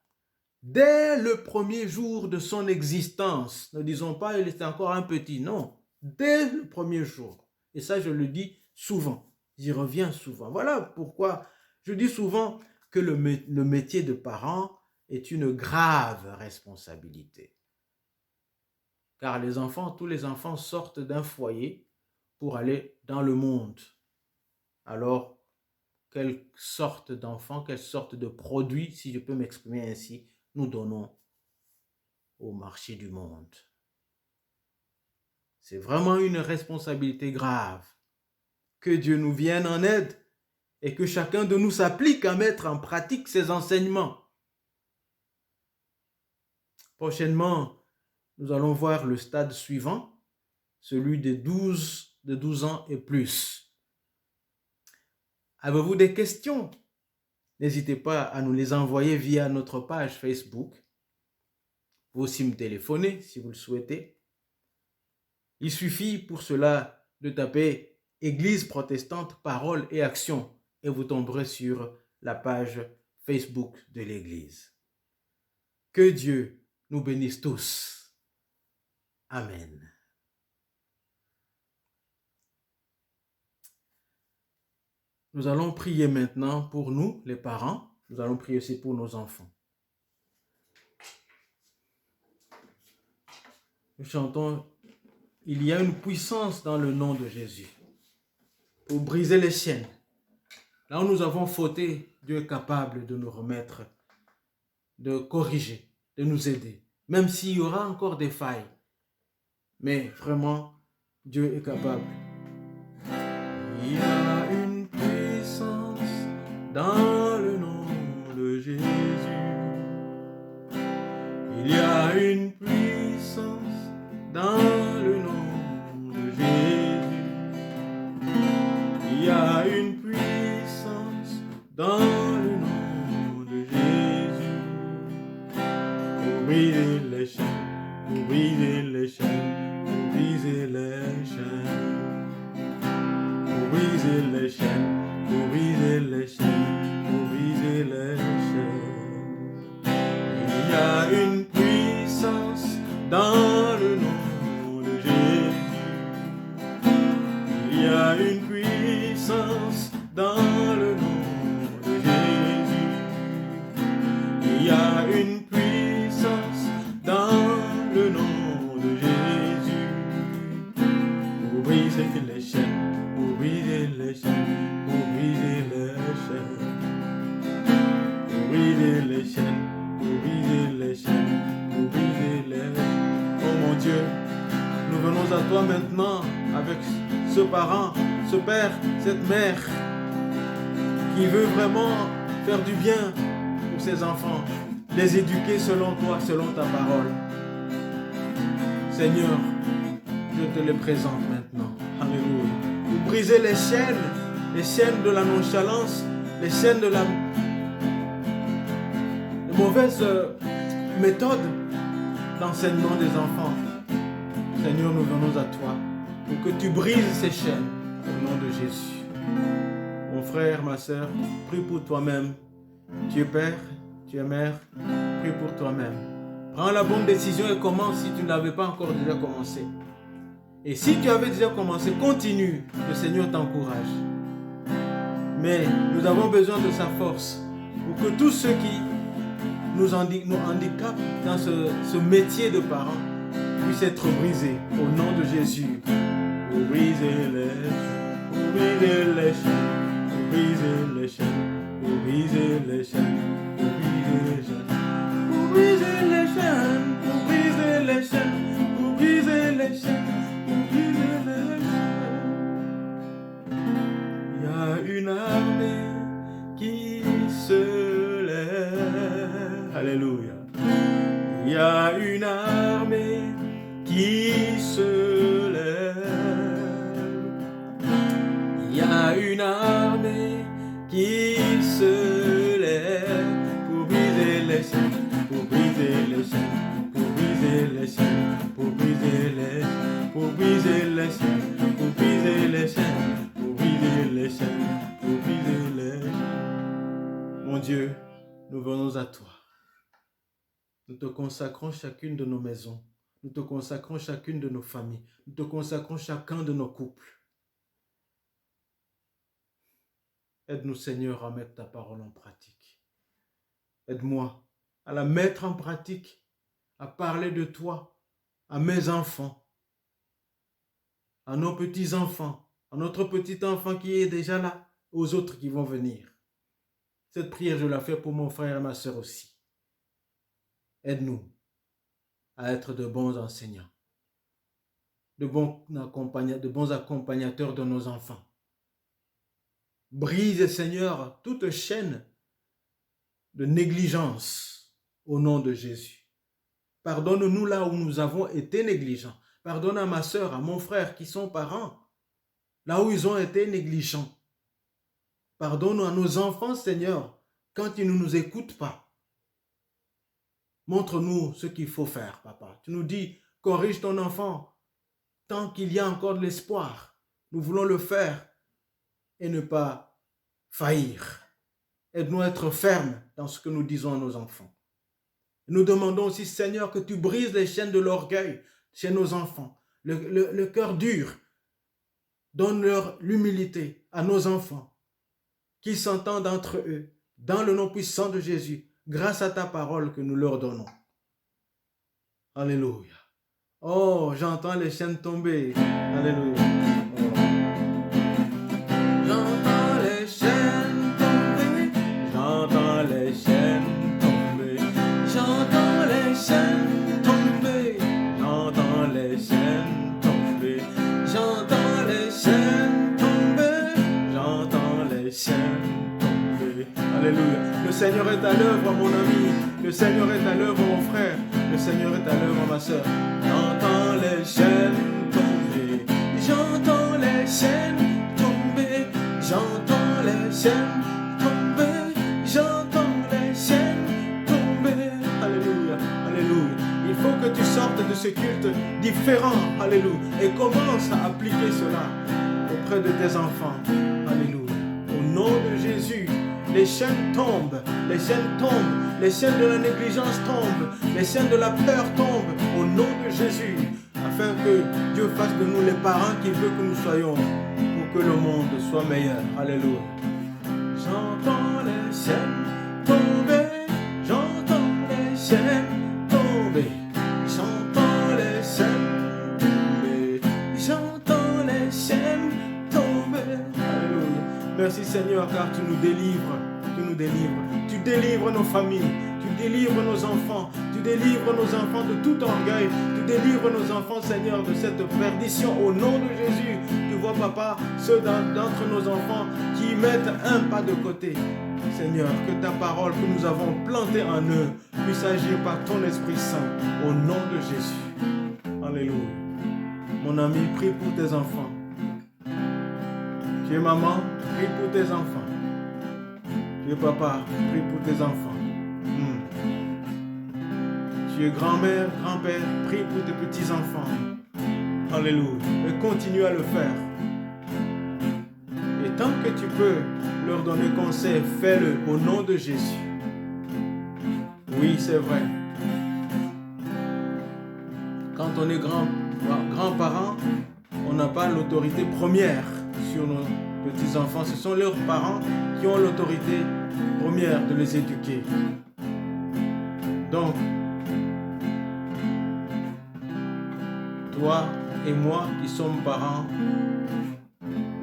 Dès le premier jour de son existence, ne disons pas il était encore un petit, non. Dès le premier jour. Et ça, je le dis souvent. J'y reviens souvent. Voilà pourquoi je dis souvent que le métier de parent est une grave responsabilité. Car tous les enfants sortent d'un foyer pour aller dans le monde. Alors, quelle sorte d'enfants, quelle sorte de produits, si je peux m'exprimer ainsi, nous donnons au marché du monde? C'est vraiment une responsabilité grave. Que Dieu nous vienne en aide et que chacun de nous s'applique à mettre en pratique ses enseignements. Prochainement, nous allons voir le stade suivant, celui de 12 ans et plus. Avez-vous des questions? N'hésitez pas à nous les envoyer via notre page Facebook. Vous aussi me téléphoner si vous le souhaitez. Il suffit pour cela de taper Église protestante, parole et action et vous tomberez sur la page Facebook de l'Église. Que Dieu nous bénisse tous. Amen. Nous allons prier maintenant pour nous, les parents. Nous allons prier aussi pour nos enfants. Nous chantons « Il y a une puissance dans le nom de Jésus pour briser les chaînes. Là où nous avons fauté, Dieu est capable de nous remettre, de corriger, de nous aider. Même s'il y aura encore des failles. Mais vraiment, Dieu est capable. Il y a une puissance dans le nom de Jésus. Il y a une puissance dans le nom de Jésus. Il y a une puissance dans le nom de Jésus. Pour briser les chaînes, pour briser les chaînes, pour briser les chaînes. Pour briser les chaînes, pour briser les chaînes, pour briser les chaînes. Il y a une puissance dans le nom de Jésus. Il y a une puissance dans le nom de Jésus. Il y a une puissance dans le nom de Jésus. Pour briser les chaînes. les chaînes, pour briser les chaînes, pour briser les chaînes, pour briser les chaînes, pour briser les chaînes. Oh mon Dieu, nous venons à toi maintenant avec ce parent, ce père, cette mère qui veut vraiment faire du bien pour ses enfants, les éduquer selon toi, selon ta parole. Seigneur, je te les présente maintenant. Alléluia. Pour briser les chaînes de la nonchalance, les chaînes de la mauvaise méthode d'enseignement des enfants. Seigneur, nous venons à toi pour que tu brises ces chaînes au nom de Jésus. Mon frère, ma soeur, prie pour toi-même. Tu es père, tu es mère, prie pour toi-même. Prends la bonne décision et commence si tu ne l'avais pas encore déjà commencé. Et si tu avais déjà commencé, continue. Le Seigneur t'encourage. Mais nous avons besoin de sa force pour que tous ceux qui nous handicapent dans ce métier de parents puissent être brisés au nom de Jésus. Pour briser les chaînes, pour briser les chaînes, pour briser les chaînes, pour briser les chaînes, pour briser les chaînes, pour briser les chaînes, pour briser les chaînes, pour briser les chaînes, pour briser les chaînes. Il y a une armée qui se lève. Alléluia. Il y a une armée qui se lève. Il y a une armée qui se lève pour briser les chaînes, pour briser les chaînes, pour briser les chaînes, pour briser les chaînes, pour briser les chaînes, pour briser les chaînes, pour briser les chaînes, pour briser les chaînes. Mon Dieu, nous venons à toi. Nous te consacrons chacune de nos maisons. Nous te consacrons chacune de nos familles. Nous te consacrons chacun de nos couples. Aide-nous, Seigneur, à mettre ta parole en pratique. Aide-moi à la mettre en pratique, à parler de toi à mes enfants, à nos petits-enfants, à notre petit-enfant qui est déjà là, aux autres qui vont venir. Cette prière, je la fais pour mon frère et ma soeur aussi. Aide-nous à être de bons enseignants, de bons accompagnateurs de nos enfants. Brise, Seigneur, toute chaîne de négligence au nom de Jésus. Pardonne-nous là où nous avons été négligents. Pardonne à ma soeur, à mon frère qui sont parents, là où ils ont été négligents. Pardonne à nos enfants, Seigneur, quand ils ne nous écoutent pas. Montre-nous ce qu'il faut faire, papa. Tu nous dis, corrige ton enfant. Tant qu'il y a encore de l'espoir, nous voulons le faire et ne pas faillir. Aide-nous à être fermes dans ce que nous disons à nos enfants. Nous demandons aussi, Seigneur, que tu brises les chaînes de l'orgueil chez nos enfants. Le cœur dur. Donne-leur l'humilité à nos enfants, qu'ils s'entendent entre eux, dans le nom puissant de Jésus, grâce à ta parole que nous leur donnons. Alléluia. Oh, j'entends les chaînes tomber. Alléluia. J'entends les chaînes tomber. J'entends les chaînes tomber. J'entends les chaînes tomber. J'entends les chaînes tomber. J'entends les chaînes tomber. J'entends les chaînes tomber. Alléluia. Le Seigneur est à l'œuvre, mon ami. Le Seigneur est à l'œuvre, mon frère. Le Seigneur est à l'œuvre, ma soeur. J'entends les chaînes tomber. J'entends les chaînes tomber. J'entends les chaînes tomber. J'entends les chaînes tomber. Alléluia, alléluia. Il faut que tu sortes de ce culte différent. Alléluia. Et commence à appliquer cela auprès de tes enfants. Alléluia. Au nom de Jésus. Les chaînes tombent, les chaînes tombent, les chaînes de la négligence tombent, les chaînes de la peur tombent au nom de Jésus, afin que Dieu fasse de nous les parents qu'il veut que nous soyons, pour que le monde soit meilleur. Alléluia. J'entends les chaînes tomber, j'entends les chaînes tomber, j'entends les chaînes tomber, j'entends les chaînes tomber. Alléluia. Merci Seigneur, car tu nous délivres. Tu nous délivres. Tu délivres nos familles. Tu délivres nos enfants. Tu délivres nos enfants de tout orgueil. Tu délivres nos enfants, Seigneur, de cette perdition au nom de Jésus. Tu vois, Papa, ceux d'entre nos enfants qui mettent un pas de côté. Seigneur, que ta parole que nous avons plantée en eux puisse agir par ton Esprit Saint au nom de Jésus. Alléluia. Mon ami, prie pour tes enfants. Tu es maman, prie pour tes enfants. Tu es papa, prie pour tes enfants. Tu es grand-mère, grand-père, prie pour tes petits-enfants. Alléluia. Et continue à le faire. Et tant que tu peux leur donner conseil, fais-le au nom de Jésus. Oui, c'est vrai. Quand on est grands-parents, on n'a pas l'autorité première sur nos petits-enfants. Ce sont leurs parents qui ont l'autorité première de les éduquer. Donc, toi et moi qui sommes parents,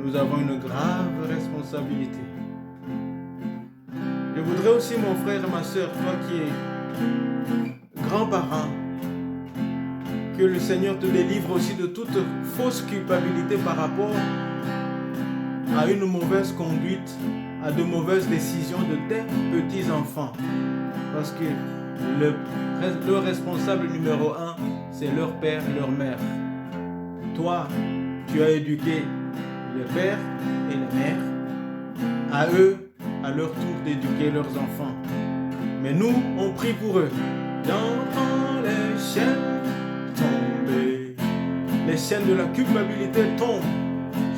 nous avons une grave responsabilité. Je voudrais aussi, mon frère et ma soeur, toi qui es grand-parent, que le Seigneur te délivre aussi de toute fausse culpabilité par rapport à une mauvaise conduite, à de mauvaises décisions de tes petits-enfants. Parce que le responsable numéro 1, c'est leur père et leur mère. Toi, tu as éduqué le père et la mère. À eux, à leur tour, d'éduquer leurs enfants. Mais nous, on prie pour eux. J'entends les chaînes tomber. Les chaînes de la culpabilité tombent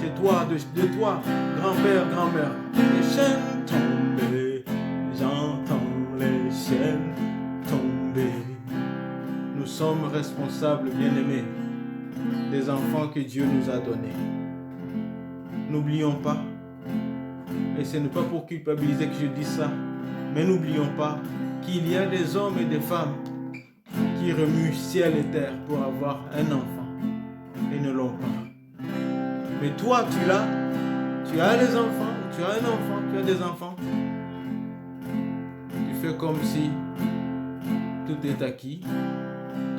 chez toi, de toi, grand-père, grand-mère. Les chaînes tomber. J'entends les chaînes tomber. Nous sommes responsables, bien-aimés, des enfants que Dieu nous a donnés. N'oublions pas, et ce n'est pas pour culpabiliser que je dis ça, mais n'oublions pas qu'il y a des hommes et des femmes qui remuent ciel et terre pour avoir un enfant et ne l'ont pas. Mais toi, tu l'as, tu as des enfants, tu as un enfant, tu as des enfants. Tu fais comme si tout est acquis.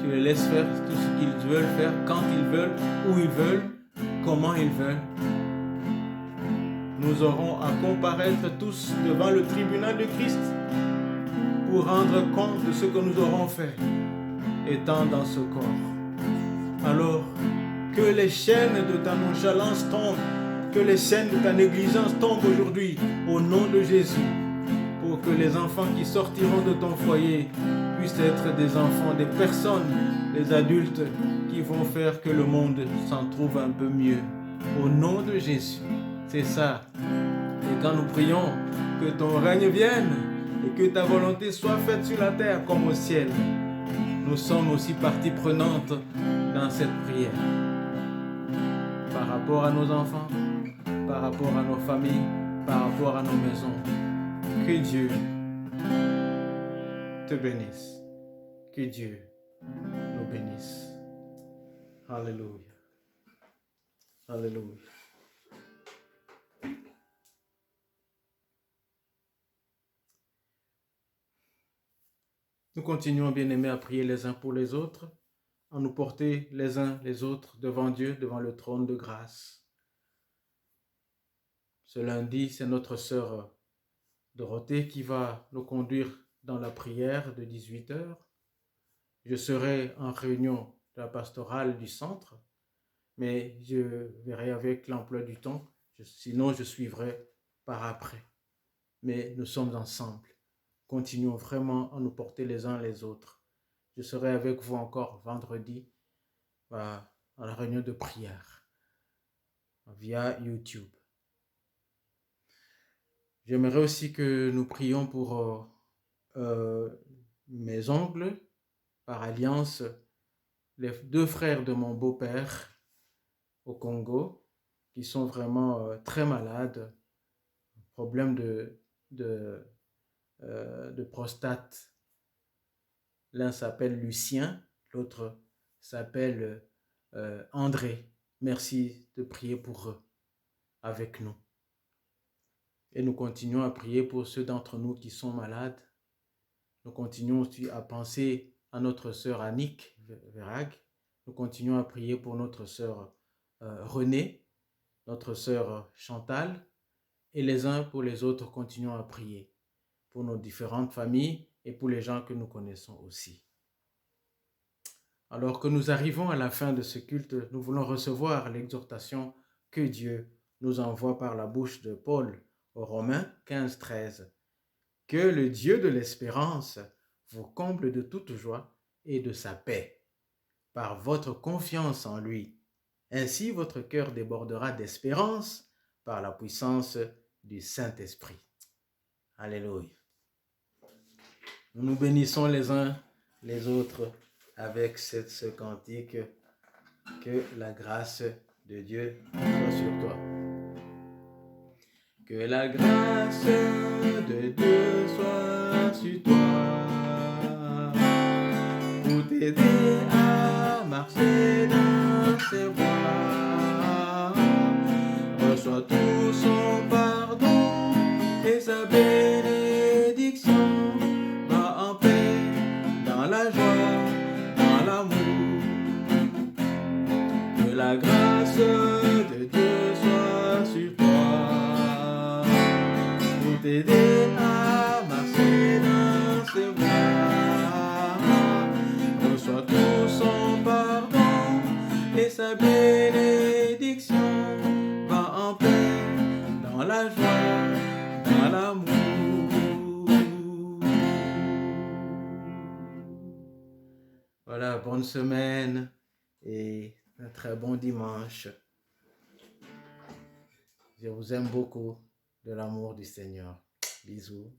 Tu les laisses faire tout ce qu'ils veulent faire, quand ils veulent, où ils veulent, comment ils veulent. Nous aurons à comparaître tous devant le tribunal de Christ pour rendre compte de ce que nous aurons fait étant dans ce corps. Alors, que les chaînes de ta nonchalance tombent, que les chaînes de ta négligence tombent aujourd'hui au nom de Jésus, pour que les enfants qui sortiront de ton foyer puissent être des enfants, des personnes, des adultes qui vont faire que le monde s'en trouve un peu mieux. Au nom de Jésus, c'est ça. Et quand nous prions, que ton règne vienne et que ta volonté soit faite sur la terre comme au ciel, nous sommes aussi partie prenante dans cette prière. Par rapport à nos enfants, par rapport à nos familles, par rapport à nos maisons. Que Dieu te bénisse. Que Dieu nous bénisse. Alléluia. Alléluia. Nous continuons, bien-aimés, à prier les uns pour les autres, à nous porter les uns les autres devant Dieu, devant le trône de grâce. Ce lundi, c'est notre sœur Dorothée qui va nous conduire dans la prière de 18h. Je serai en réunion de la pastorale du centre, mais je verrai avec l'emploi du temps, sinon je suivrai par après. Mais nous sommes ensemble. Continuons vraiment à nous porter les uns les autres. Je serai avec vous encore vendredi à la réunion de prière via YouTube. J'aimerais aussi que nous prions pour mes oncles, par alliance, les deux frères de mon beau-père au Congo, qui sont vraiment très malades, problème de prostate. L'un s'appelle Lucien, l'autre s'appelle André. Merci de prier pour eux avec nous. Et nous continuons à prier pour ceux d'entre nous qui sont malades. Nous continuons aussi à penser à notre sœur Annick Verag. Nous continuons à prier pour notre sœur Renée, notre sœur Chantal. Et les uns pour les autres, continuons à prier pour nos différentes familles et pour les gens que nous connaissons aussi. Alors que nous arrivons à la fin de ce culte, nous voulons recevoir l'exhortation que Dieu nous envoie par la bouche de Paul aux Romains 15, 13. Que le Dieu de l'espérance vous comble de toute joie et de sa paix, par votre confiance en lui. Ainsi, votre cœur débordera d'espérance par la puissance du Saint-Esprit. Alléluia. Nous nous bénissons les uns les autres avec ce cantique. Que la grâce de Dieu soit sur toi. Que la grâce de Dieu soit sur toi pour t'aider à marcher dans ses voies. Reçois tout son pardon et sa bénédiction. Va en paix dans la joie, dans l'amour. Que la grâce de Dieu soit sur toi pour t'aider à marcher dans ses voies. Reçois tout son pardon et sa bénédiction. Va en paix dans la joie, dans l'amour. Voilà, bonne semaine et un très bon dimanche. Je vous aime beaucoup de l'amour du Seigneur. Bisous.